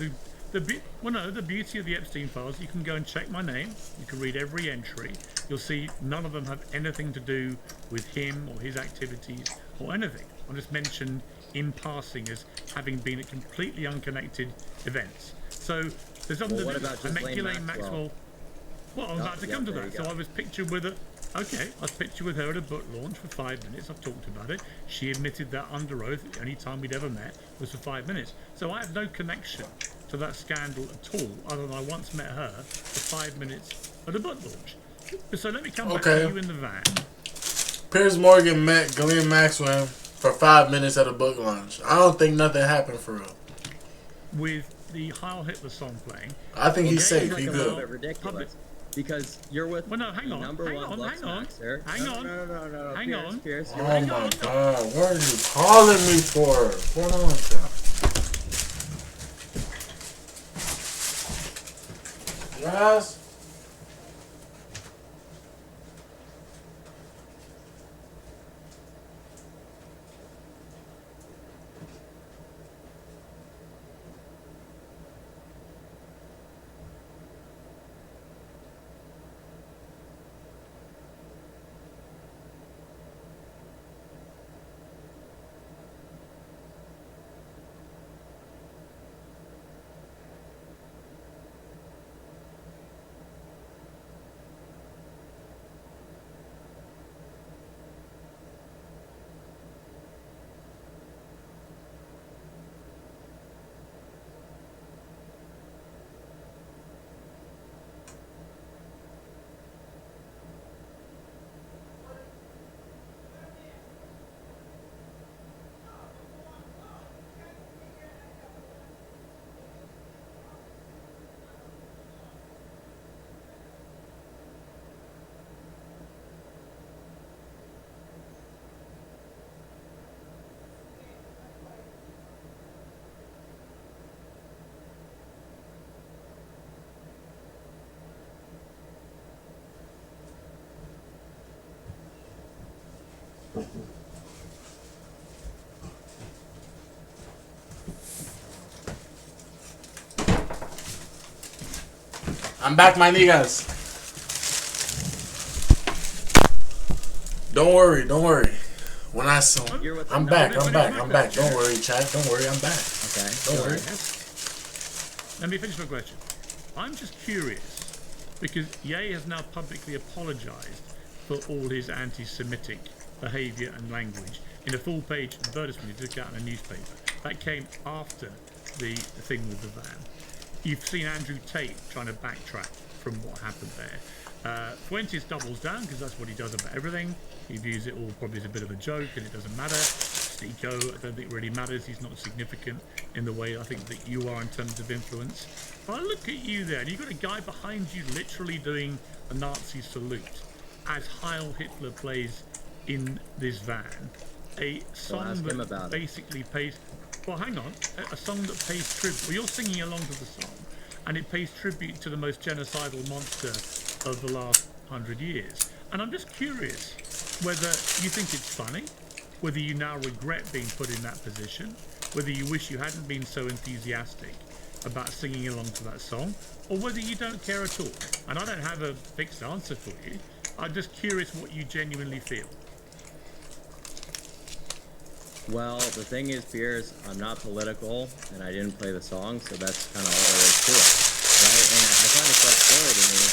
The beauty of the Epstein files, you can go and check my name. You can read every entry. You'll see none of them have anything to do with him or his activities or anything. I'm just mentioned in passing as having been at completely unconnected events. So there's something what to about do. just Ghislaine Maxwell. Well, I'm about to come to that. So I was pictured with her. Okay, I was pictured with her at a book launch for 5 minutes. I've talked about it. She admitted that under oath. The only time we'd ever met was for 5 minutes. So I have no connection to that scandal at all, other than I once met her for 5 minutes at a book launch. So let me come back to you in the van. Piers Morgan met Ghislaine Maxwell for 5 minutes at a book launch. I don't think nothing happened for real. With the Heil Hitler song playing. I think he's safe. He's a good. little bit ridiculous. Because you're with hang on. number one Lux Maxer. No. Hang on. Piers, oh my God. What are you calling me for? What's on with that? Yes. I'm back, my niggas. Don't worry. When I saw, I'm back. Don't worry, Chad. Don't worry, I'm back. Okay. Don't worry. Let me finish my question. I'm just curious because Ye has now publicly apologized for all his anti-Semitic behaviour and language in a full-page advertisement he took out in a newspaper. That came after the thing with the van. You've seen Andrew Tate trying to backtrack from what happened there. Fuentes doubles down because that's what he does about everything. He views it all probably as a bit of a joke and it doesn't matter. Stico, I don't think really matters. He's not significant in the way I think that you are in terms of influence. But I look at you there and you've got a guy behind you literally doing a Nazi salute as Heil Hitler plays in this van. A song that basically pays... Well, hang on. A song that pays tribute. Well, you're singing along to the song, and it pays tribute to the most genocidal monster of the last 100 years. And I'm just curious whether you think it's funny, whether you now regret being put in that position, whether you wish you hadn't been so enthusiastic about singing along to that song, or whether you don't care at all. And I don't have a fixed answer for you. I'm just curious what you genuinely feel. Well, the thing is, Piers, I'm not political, and I didn't play the song, so that's kind of all there is to it, right? And I find it quite silly to me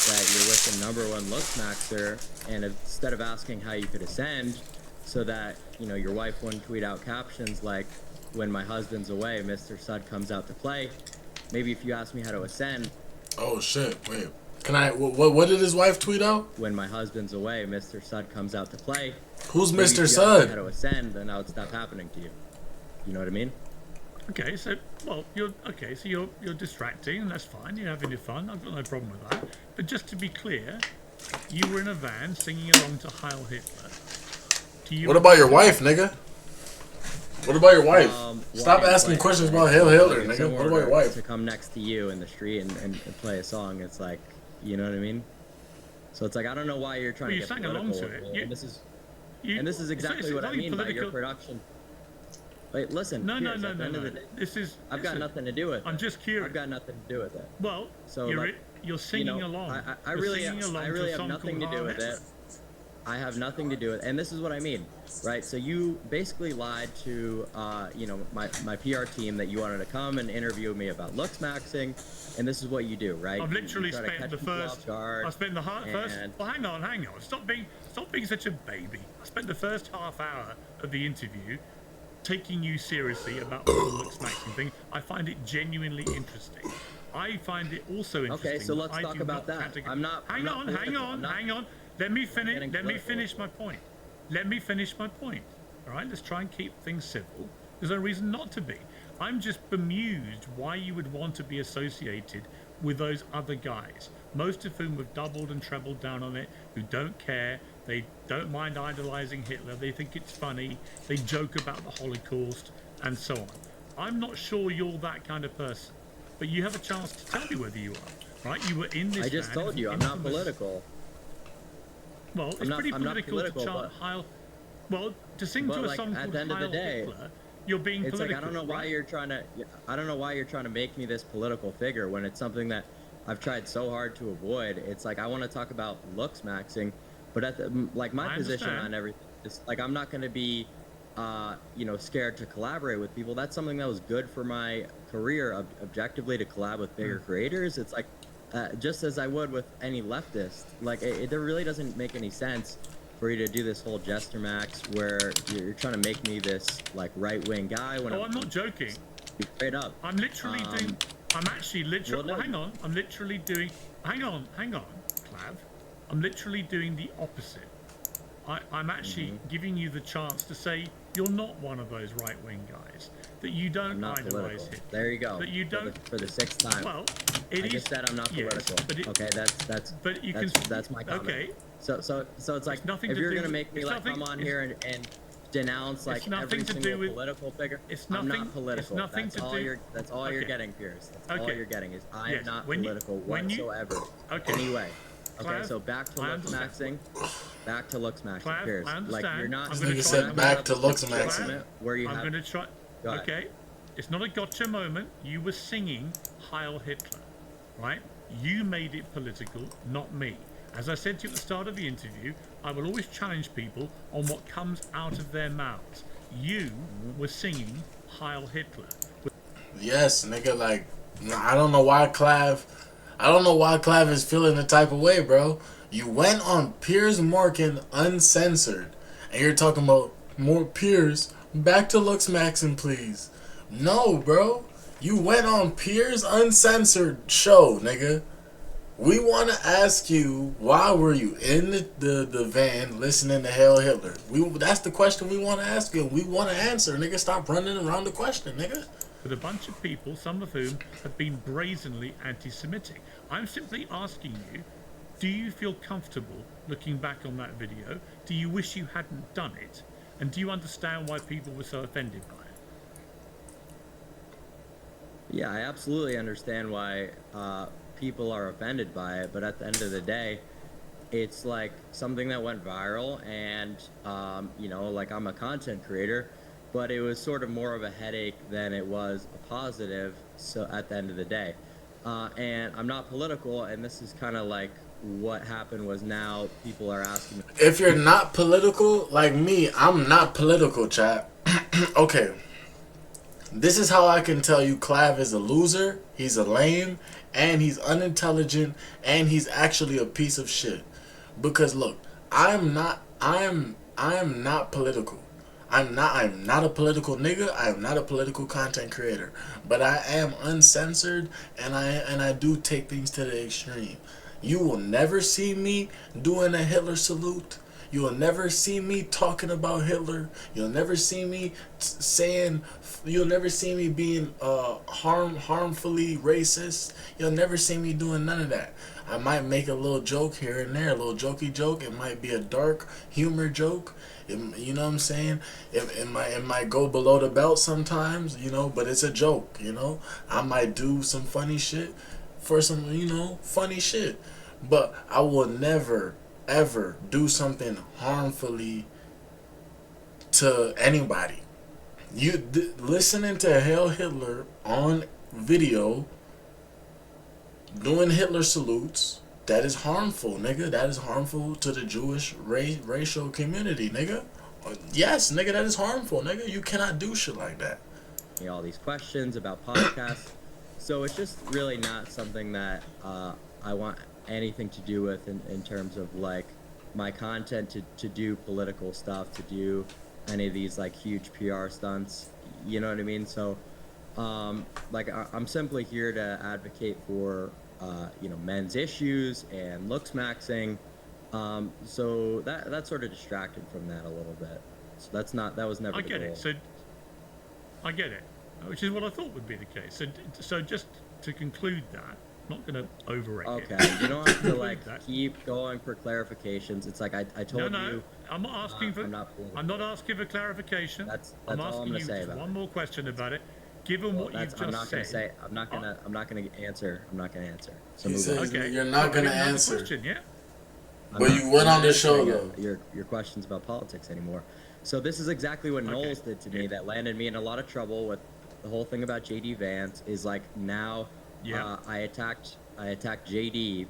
that you're with the number one Lux Maxer, and instead of asking how you could ascend, so that, you know, your wife wouldn't tweet out captions like, when my husband's away, Mr. Sud comes out to play, maybe if you ask me how to ascend... Oh, shit, wait. Can I... What did his wife tweet out? When my husband's away, Mr. Sud comes out to play. Who's maybe Mr. if you Sud? had to ascend, then that would stop happening to you. You know what I mean? Okay, so you're distracting, and that's fine. You're having your fun. I've got no problem with that. But just to be clear, you were in a van singing along to Heil Hitler. What about your wife, nigga? What about your wife? Stop asking questions about Heil Hitler, nigga. What about your wife? To come next to you in the street and play a song, it's like, you know what I mean? So it's like, I don't know why you're trying to get political. Along to it. And this is exactly what I mean by your production. Wait, listen. No. This is. I've got nothing to do with it. I'm just curious. I've got nothing to do with it. Well, so you're singing along. I really have nothing to do with it. I have nothing to do with it. And this is what I mean, right? So you basically lied to, my PR team that you wanted to come and interview me about looks maxing, and this is what you do, right? I've literally spent the first. I spent the first. Well, hang on. Stop being such a baby. I spent the first half hour of the interview taking you seriously about the looks maxing thing. I find it genuinely interesting. I find it also interesting. Okay, so let's talk about that. Hang on. Let me finish my point. All right, let's try and keep things civil. There's no reason not to be. I'm just bemused why you would want to be associated with those other guys, most of whom have doubled and trebled down on it, who don't care. They don't mind idolizing Hitler. They think it's funny. They joke about the Holocaust and so on. I'm not sure you're that kind of person, but you have a chance to tell me whether you are. Right? You were in this. I just told you I'm not political. Well, it's pretty political to chant Heil. Well, to sing to a song called Heil Hitler, you're being political. It's like I don't know why you're trying to make me this political figure when it's something that I've tried so hard to avoid. It's like I want to talk about looks maxing, but my position on everything is like I'm not going to be, scared to collaborate with people. That's something that was good for my career, objectively, to collab with bigger creators. It's like. Just as I would with any leftist, like it really doesn't make any sense for you to do this whole Jester Max where you're trying to make me this like right-wing guy. When I'm not joking. Straight up. I'm literally doing. I'm actually literally. Well, hang on. I'm literally doing. Hang on, Clav. I'm literally doing the opposite. I'm actually giving you the chance to say you're not one of those right-wing guys. That you don't idolize Hitler. There you go. That you don't for the sixth time. Well, I just said I'm not political. Okay, that's my comment. Okay. So it's like if you're gonna make me come on here and denounce like every single political figure, I'm not political. That's all you're getting, Piers. That's all you're getting is I am not political whatsoever. Anyway. Okay, so back to looks maxing. Back to looks maxing. Piers. Like you're not. You said back to looks maxing. Where you I'm going to try. Okay, it's not a gotcha moment. You were singing Heil Hitler, right? You made it political, not me. As I said to you at the start of the interview, I will always challenge people on what comes out of their mouths. You were singing Heil Hitler. Yes, nigga, like, I don't know why Clav is feeling the type of way, bro. You went on Piers Morgan uncensored, and you're talking about more Piers. Back to looks maxing, please. No, bro. You went on Piers uncensored show, nigga. We want to ask you, why were you in the van listening to Heil Hitler? That's the question we want to ask you. We want to answer, nigga. Stop running around the question, nigga. With a bunch of people, some of whom have been brazenly anti-Semitic. I'm simply asking you, do you feel comfortable looking back on that video? Do you wish you hadn't done it? And do you understand why people were so offended by it? Yeah, I absolutely understand why people are offended by it, but at the end of the day, it's like something that went viral, and like I'm a content creator, but it was sort of more of a headache than it was a positive. So at the end of the day, and I'm not political, and this is kind of like what happened was now people are asking me. If you're not political, like me, I'm not political, chat. Okay. This is how I can tell you Clav is a loser, he's a lame, and he's unintelligent, and he's actually a piece of shit. Because look, I am not political. I'm not a political nigga. I am not a political content creator. But I am uncensored, and I do take things to the extreme. You will never see me doing a Hitler salute. You will never see me talking about Hitler. You'll never see me saying. You'll never see me being harmfully racist. You'll never see me doing none of that. I might make a little joke here and there, a little jokey joke. It might be a dark humor joke. You know what I'm saying? It might go below the belt sometimes, you know, but it's a joke, you know. I might do some funny shit for some, you know, funny shit. But I will never, ever do something harmfully to anybody. Listening to Hail Hitler on video, doing Hitler salutes, that is harmful, nigga. That is harmful to the Jewish racial community, nigga. Yes, nigga, that is harmful, nigga. You cannot do shit like that. All these questions about podcasts. So it's just really not something that I want anything to do with in terms of like my content to do political stuff, to do any of these like huge PR stunts. You know what I mean? So like I'm simply here to advocate for you know, men's issues and looks maxing. So that sort of distracted from that a little bit. So that was never the goal. I get it, which is what I thought would be the case. So just to conclude that, I'm not going to overrate it. Okay, you don't have to like keep going for clarifications. It's like I told no, you. I'm not asking for. I'm not asking for clarification. That's I'm all asking I'm gonna you say just about one more question about it. Given what you've just said, I'm not gonna answer. So he says okay. You're not gonna answer. Question, yeah. But you went on the show though. Your questions about politics anymore. So this is exactly what Knowles did to me. That landed me in a lot of trouble with the whole thing about JD Vance. Is like now I attacked JD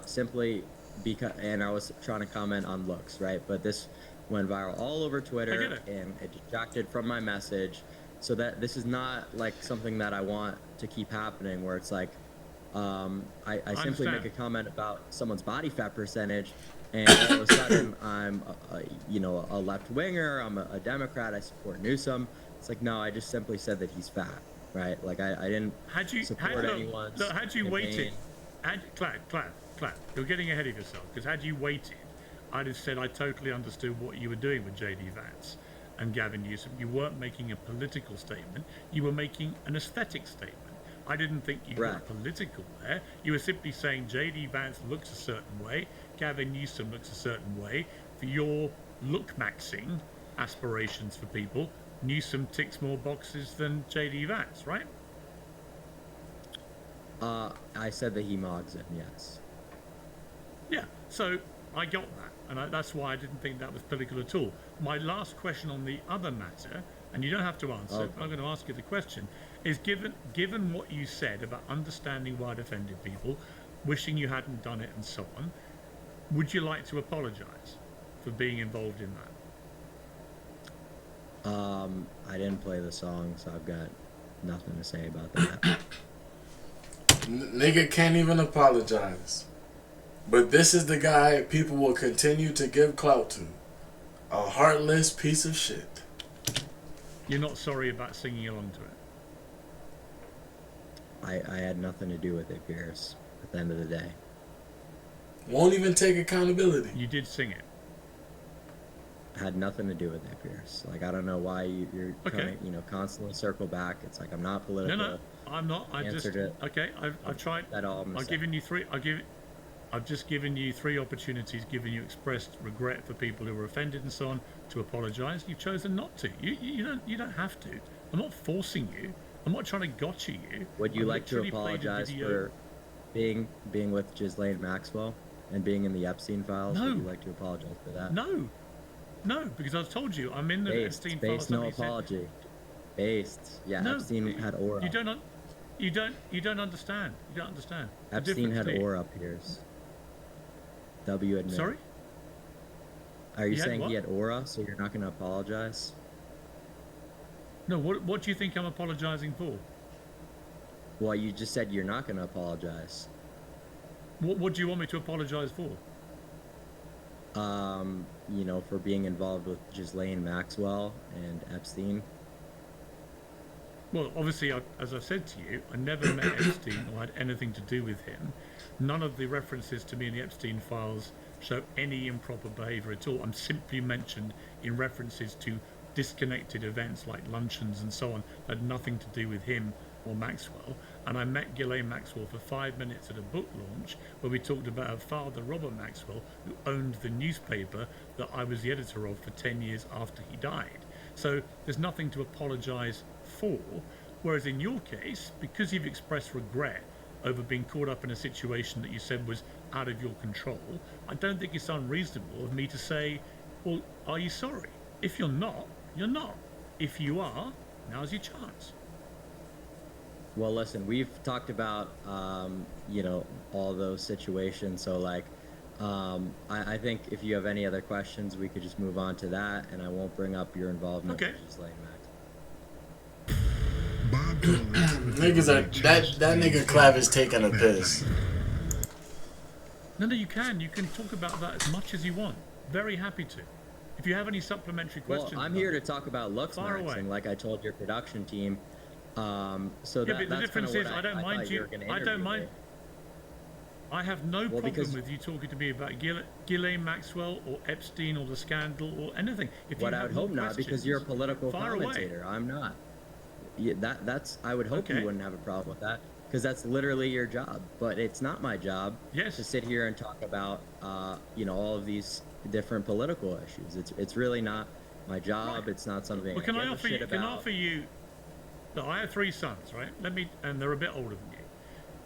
simply because, and I was trying to comment on looks, right? But this went viral all over Twitter, and it distracted from my message. So that this is not like something that I want to keep happening, where it's like I simply make a comment about someone's body fat percentage, and all of a sudden I'm a left winger, I'm a Democrat, I support Newsom. It's like, no, I just simply said that he's fat, right? Like I didn't support anyone's had you waited, Clap, you're getting ahead of yourself, because had you waited, I'd have said I totally understood what you were doing with JD Vance and Gavin Newsom. You weren't making a political statement, you were making an aesthetic statement. I didn't think you got political there. You were simply saying JD Vance looks a certain way, Gavin Newsom looks a certain way. For your look maxing aspirations for people, Newsom ticks more boxes than JD Vance, right? I said that he mogs him, yes. Yeah, so I got that, and that's why I didn't think that was political at all. My last question on the other matter, and you don't have to answer, I'm going to ask you the question, is given what you said about understanding why it offended people, wishing you hadn't done it and so on, would you like to apologise for being involved in that? I didn't play the song, so I've got nothing to say about that. Nigga can't even apologize. But this is the guy people will continue to give clout to. A heartless piece of shit. You're not sorry about singing along to it? I had nothing to do with it, Piers, at the end of the day. Won't even take accountability. You did sing it. Had nothing to do with it, Piers. Like, I don't know why you're trying to, constantly circle back. It's like, I'm not political. No, I'm not. I answered it. Okay, I've tried. That all I've given you three. I've just given you 3 opportunities, given you expressed regret for people who were offended and so on, to apologise. You've chosen not to. You don't have to. I'm not forcing you. I'm not trying to gotcha you. Would you like to apologise for being with Ghislaine Maxwell and being in the Epstein files? No. Would you like to apologise for that? No, because I've told you I'm in the Epstein files. Based, no apology. Based, yeah. No, Epstein had aura. You don't understand. You don't understand. Epstein had aura, Piers. W admit. Sorry? Are you saying he had aura, so you're not going to apologize? No, what do you think I'm apologizing for? Well, you just said you're not going to apologize. What do you want me to apologize for? For being involved with Ghislaine Maxwell and Epstein. Well, obviously, as I've said to you, I never met Epstein or had anything to do with him. None of the references to me in the Epstein files show any improper behaviour at all. I'm simply mentioned in references to disconnected events like luncheons and so on that had nothing to do with him or Maxwell. And I met Ghislaine Maxwell for 5 minutes at a book launch where we talked about her father, Robert Maxwell, who owned the newspaper that I was the editor of for 10 years after he died. So there's nothing to apologise for. Whereas in your case, because you've expressed regret over being caught up in a situation that you said was out of your control, I don't think it's unreasonable of me to say, well, are you sorry? If you're not, you're not. If you are, now's your chance. Well, listen, we've talked about, all those situations. So, like, I think if you have any other questions, we could just move on to that, and I won't bring up your involvement with Ghislaine Max. Niggas are that nigga Clav is taking a piss. No, you can talk about that as much as you want. Very happy to. If you have any supplementary questions, I'm here to talk about looks maxing, like I told your production team. So yeah, but the difference is, I don't mind you. I don't mind. Me. I have no problem with you talking to me about Ghislaine Maxwell or Epstein or the scandal or anything. I would hope not, because you're a political commentator. I'm not. Yeah, that's. I would hope you wouldn't have a problem with that, because that's literally your job. But it's not my job to sit here and talk about, all of these different political issues. It's really not my job. Right. It's not something. Well, can I offer you? Look, I have 3 sons, right? And they're a bit older than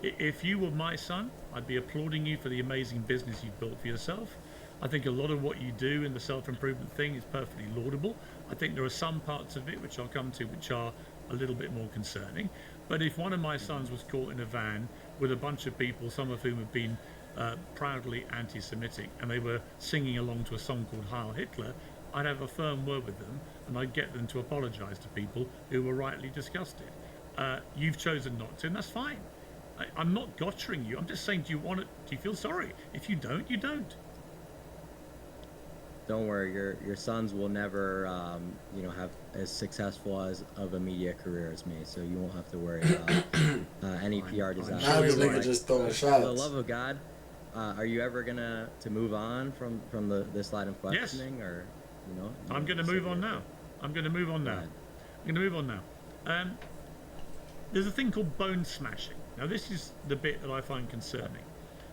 you. If you were my son, I'd be applauding you for the amazing business you've built for yourself. I think a lot of what you do in the self-improvement thing is perfectly laudable. I think there are some parts of it, which I'll come to, which are a little bit more concerning. But if one of my sons was caught in a van with a bunch of people, some of whom have been proudly anti-Semitic, and they were singing along to a song called Heil Hitler, I'd have a firm word with them, and I'd get them to apologise to people who were rightly disgusted. You've chosen not to, and that's fine. I'm not gotchering you. I'm just saying, do you feel sorry? If you don't, you don't. Don't worry, your sons will never, have as successful of a media career as me, so you won't have to worry about any PR disaster. Now this nigga just throwing shots. For the love of God, are you ever gonna move on from this line of questioning, yes. or I'm gonna move on now. I'm gonna move on now. There's a thing called bone smashing. Now this is the bit that I find concerning.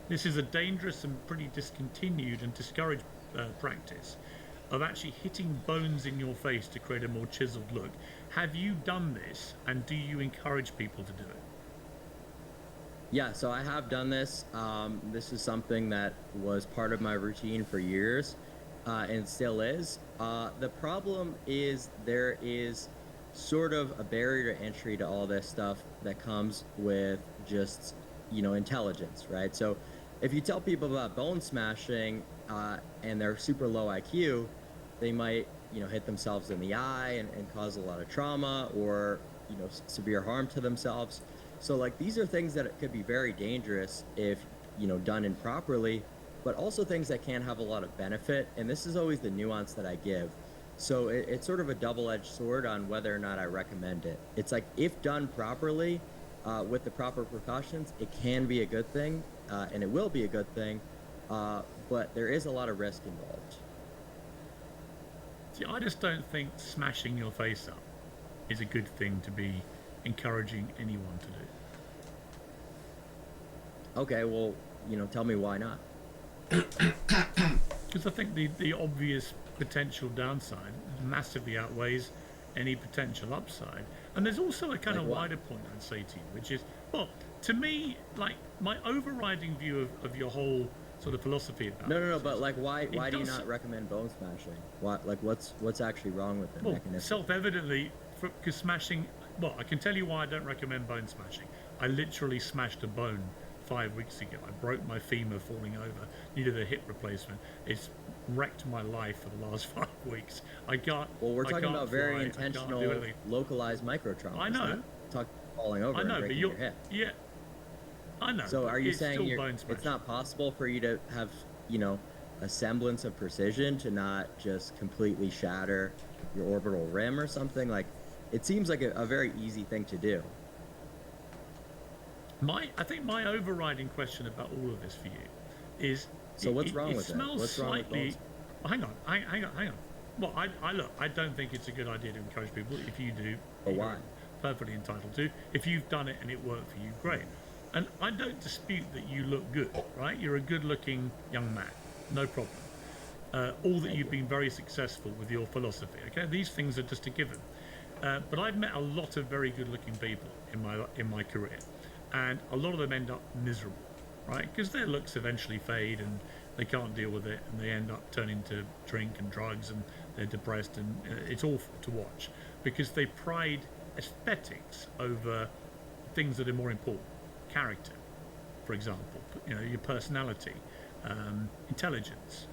This is a dangerous and pretty discontinued and discouraged practice of actually hitting bones in your face to create a more chiseled look. Have you done this, and do you encourage people to do it? Yeah, so I have done this. This is something that was part of my routine for years, and still is. The problem is there is sort of a barrier to entry to all this stuff that comes with just, intelligence, right? So if you tell people about bone smashing and they're super low IQ, they might, hit themselves in the eye and cause a lot of trauma or, severe harm to themselves. So, like, these are things that could be very dangerous if, done improperly, but also things that can have a lot of benefit. And this is always the nuance that I give. So it's sort of a double-edged sword on whether or not I recommend it. It's like, if done properly, with the proper precautions, it can be a good thing, and it will be a good thing, but there is a lot of risk involved. See, I just don't think smashing your face up is a good thing to be encouraging anyone to do. Okay, well, tell me why not. Because I think the obvious potential downside massively outweighs any potential upside. And there's also a kind of wider point I'd say to you, which is, well, to me, like, my overriding view of your whole sort of philosophy about No, but like, why do you not recommend bone smashing? What's actually wrong with the mechanism? Self-evidently, because smashing, I can tell you why I don't recommend bone smashing. I literally smashed a bone 5 weeks ago. I broke my femur falling over, needed a hip replacement. It's wrecked my life for the last 5 weeks. I can't. Well, we're talking about very intentional, localized microtrauma. I know. Talk falling over. I know, but your hip. Yeah. I know. So are you saying it's not possible for you to have, a semblance of precision to not just completely shatter your orbital rim or something? Like, it seems like a very easy thing to do. I think my overriding question about all of this for you is, So what's wrong with that? Smells What's wrong with slightly. those? Hang on. Well, I look. I don't think it's a good idea to encourage people. If you do, But why? you're perfectly entitled to. If you've done it and it worked for you, great. And I don't dispute that you look good, right? You're a good-looking young man, no problem. All that you've been very successful with your philosophy. Okay, these things are just a given. But I've met a lot of very good-looking people in my career, and a lot of them end up miserable, right? Because their looks eventually fade, and they can't deal with it, and they end up turning to drink and drugs, and they're depressed, and it's awful to watch because they pride aesthetics over things that are more important. Character, for example, your personality, intelligence,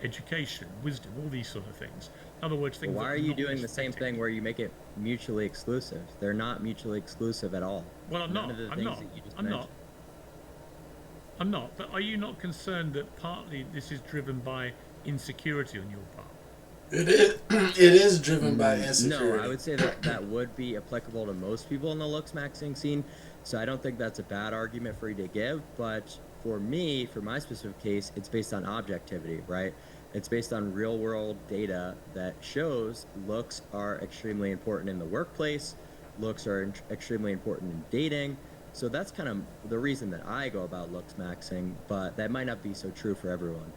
education, wisdom, all these sort of things. In other words, things. Why are you doing the same thing where you make it mutually exclusive? They're not mutually exclusive at all. Well, I'm not. I'm not. But are you not concerned that partly this is driven by insecurity on your part? It is. It is driven by insecurity. No, I would say that would be applicable to most people in the looks maxing scene. So I don't think that's a bad argument for you to give. But for me, for my specific case, it's based on objectivity, right? It's based on real world data that shows looks are extremely important in the workplace. Looks are extremely important in dating. So that's kind of the reason that I go about looks maxing, but that might not be so true for everyone.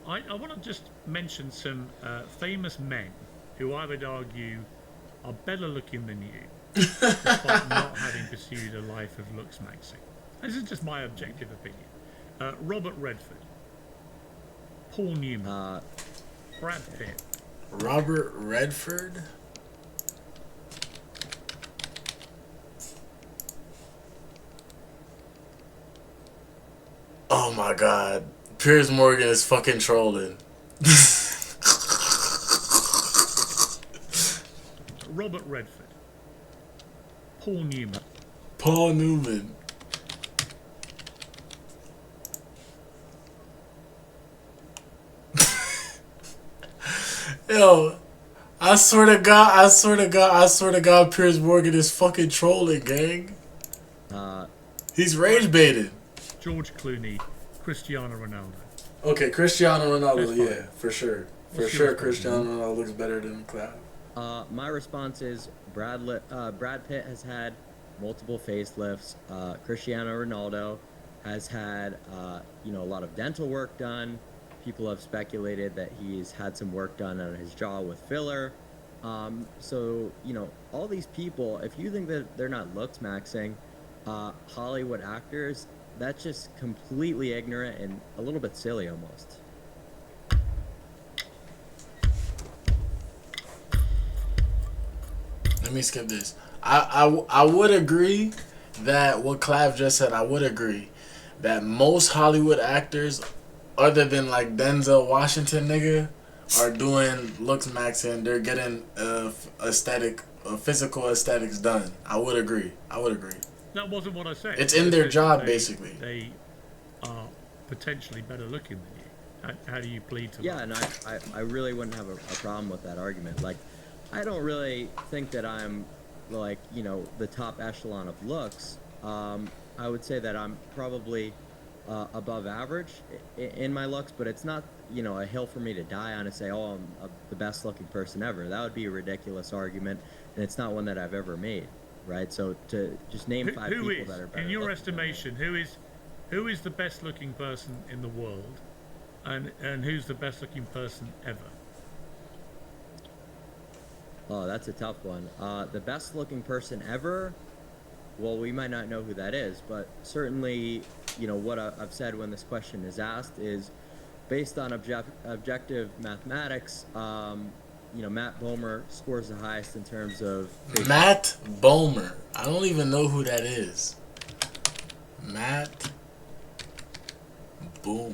I want to just mention some famous men who I would argue are better looking than you, despite not having pursued a life of looks maxing. This is just my objective opinion. Robert Redford, Paul Newman, Brad Pitt. Robert Redford? Oh my god. Piers Morgan is fucking trolling. Robert Redford. Paul Newman. Paul Newman. Yo, I swear to God, Piers Morgan is fucking trolling, gang. He's rage baited. George Clooney, Cristiano Ronaldo. Okay, Cristiano Ronaldo, yeah, for sure. For sure, Cristiano Ronaldo looks better than Clav. My response is Brad Pitt has had multiple facelifts. Cristiano Ronaldo has had a lot of dental work done. People have speculated that he's had some work done on his jaw with filler. So all these people, if you think that they're not looks maxing, Hollywood actors, that's just completely ignorant and a little bit silly almost. Let me skip this. I would agree that what Clav just said, I would agree that most Hollywood actors, other than like Denzel Washington nigga, are doing looks maxing. They're getting physical aesthetics done. I would agree. That wasn't what I said. It's in their job, basically. They are potentially better looking than you. How do you plead to that? Yeah, and I really wouldn't have a problem with that argument. Like, I don't really think that I'm, like, the top echelon of looks. I would say that I'm probably above average in my looks, but it's not, a hill for me to die on and say, oh, I'm the best looking person ever. That would be a ridiculous argument, and it's not one that I've ever made. Right, so to just name five people that are better. In your estimation, who is the best looking person in the world, and who's the best looking person ever? Oh, that's a tough one. The best looking person ever, well, we might not know who that is, but certainly, what I've said when this question is asked is based on objective mathematics. Matt Bomer scores the highest in terms of... Matt Bomer. I don't even know who that is. Matt Bomer.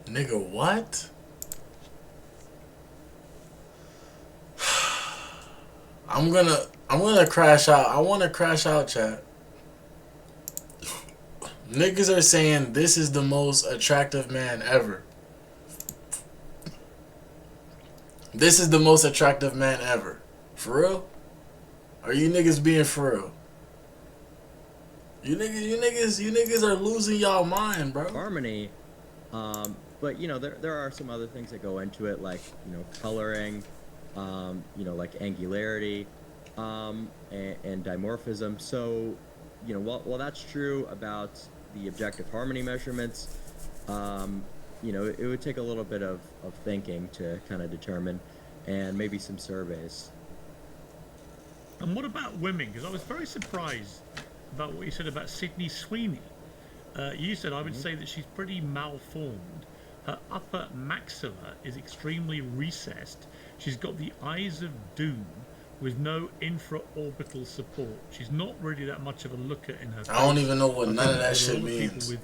Nigga, what? I'm gonna crash out. I wanna crash out, chat. Niggas are saying this is the most attractive man ever. This is the most attractive man ever. For real? Are you niggas being for real? You niggas are losing y'all mind, bro. Harmony. But you know, there are some other things that go into it, like, you know, coloring, you know, like angularity, and dimorphism. So, you know, while that's true about the objective harmony measurements, you know, it would take a little bit of thinking to kind of determine, and maybe some surveys. And what about women? Because I was very surprised about what you said about Sydney Sweeney. You said, I would say that she's pretty malformed. Her upper maxilla is extremely recessed. She's got the eyes of doom with no infraorbital support. She's not really that much of a looker in her face. I don't even know what none of that shit People means. with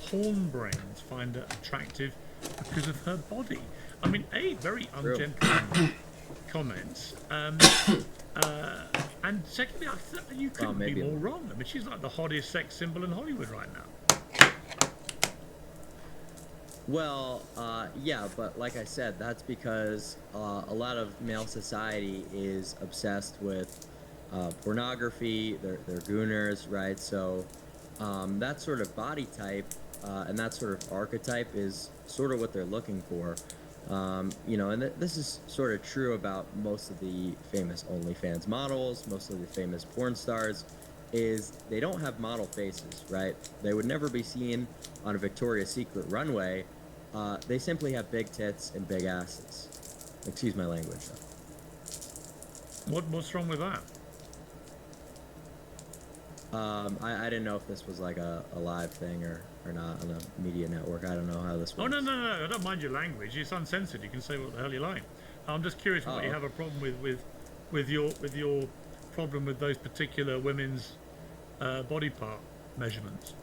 horn brains find her attractive because of her body. I mean, very ungentlemanly comments. And secondly, you couldn't be more wrong. I mean, she's like the hottest sex symbol in Hollywood right now. Well, yeah, but like I said, that's because a lot of male society is obsessed with pornography. They're gooners, right? So that sort of body type and that sort of archetype is sort of what they're looking for. You know, and this is sort of true about most of the famous OnlyFans models, most of the famous porn stars, is they don't have model faces, right? They would never be seen on a Victoria's Secret runway. They simply have big tits and big asses. Excuse my language, though. What's wrong with that? I didn't know if this was like a live thing or not on a media network. I don't know how this works. Oh, no. I don't mind your language. It's uncensored. You can say what the hell you like. I'm just curious what you have a problem with your problem with those particular women's body part measurements.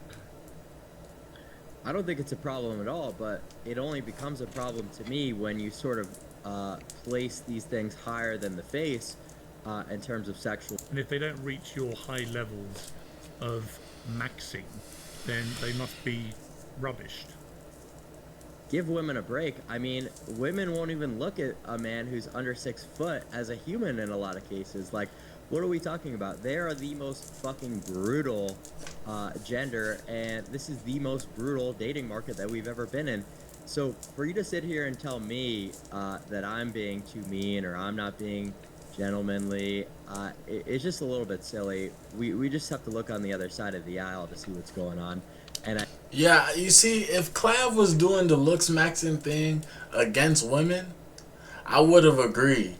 I don't think it's a problem at all, but it only becomes a problem to me when you sort of place these things higher than the face in terms of sexual. And if they don't reach your high levels of maxing, then they must be rubbished. Give women a break. I mean, women won't even look at a man who's under 6 foot as a human in a lot of cases. Like, what are we talking about? They are the most fucking brutal gender, and this is the most brutal dating market that we've ever been in. So for you to sit here and tell me that I'm being too mean or I'm not being gentlemanly, it's just a little bit silly. We just have to look on the other side of the aisle to see what's going on. And yeah, you see, if Clav was doing the looks maxing thing against women, I would have agreed.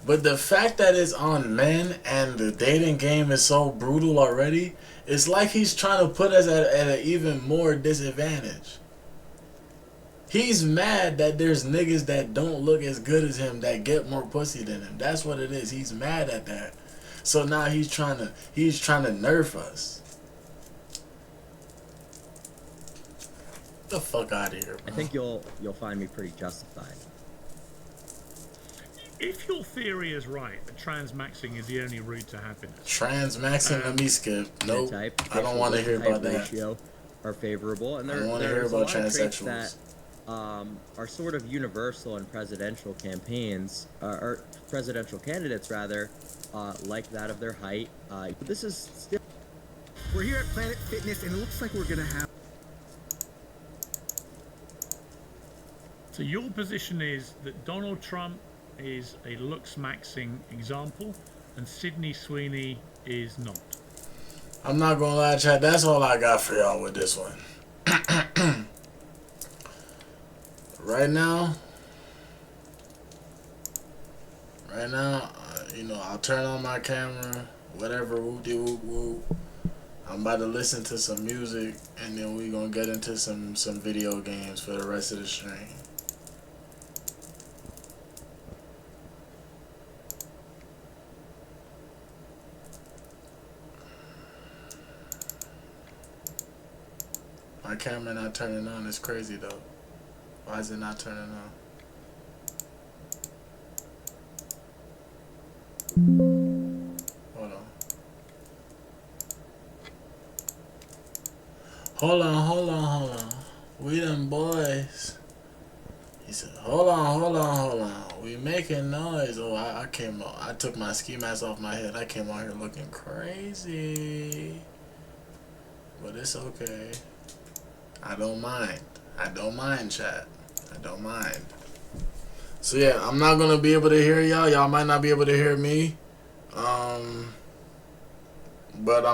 But the fact that it's on men and the dating game is so brutal already, it's like he's trying to put us at an even more disadvantage. He's mad that there's niggas that don't look as good as him that get more pussy than him. That's what it is. He's mad at that. So now he's trying to nerf us. Get the fuck out of here, bro. I think you'll find me pretty justified. If your theory is right, that transmaxing is the only route to happiness. Transmaxing, let me skip. Nope. I don't want to hear about that. Ratio are favorable, and I don't want to hear about transsexuals. That are sort of universal in presidential campaigns, or presidential candidates rather, like that of their height. But this is still. We're here at Planet Fitness, and it looks like we're gonna have. So your position is that Donald Trump is a looks maxing example and Sydney Sweeney is not. I'm not gonna lie, chat, that's all I got for y'all with this one. Right now, you know, I'll turn on my camera, whatever, woo-de-woo-woo. I'm about to listen to some music, and then we gonna get into some video games for the rest of the stream. My camera not turning on is crazy though. Why is it not turning on? Hold on. We them boys. He said, hold on. We making noise. Oh, I took my ski mask off my head. I came out here looking crazy. but it's okay. I don't mind. I don't mind, chat. I don't mind. So yeah, I'm not gonna be able to hear y'all. Y'all might not be able to hear me. But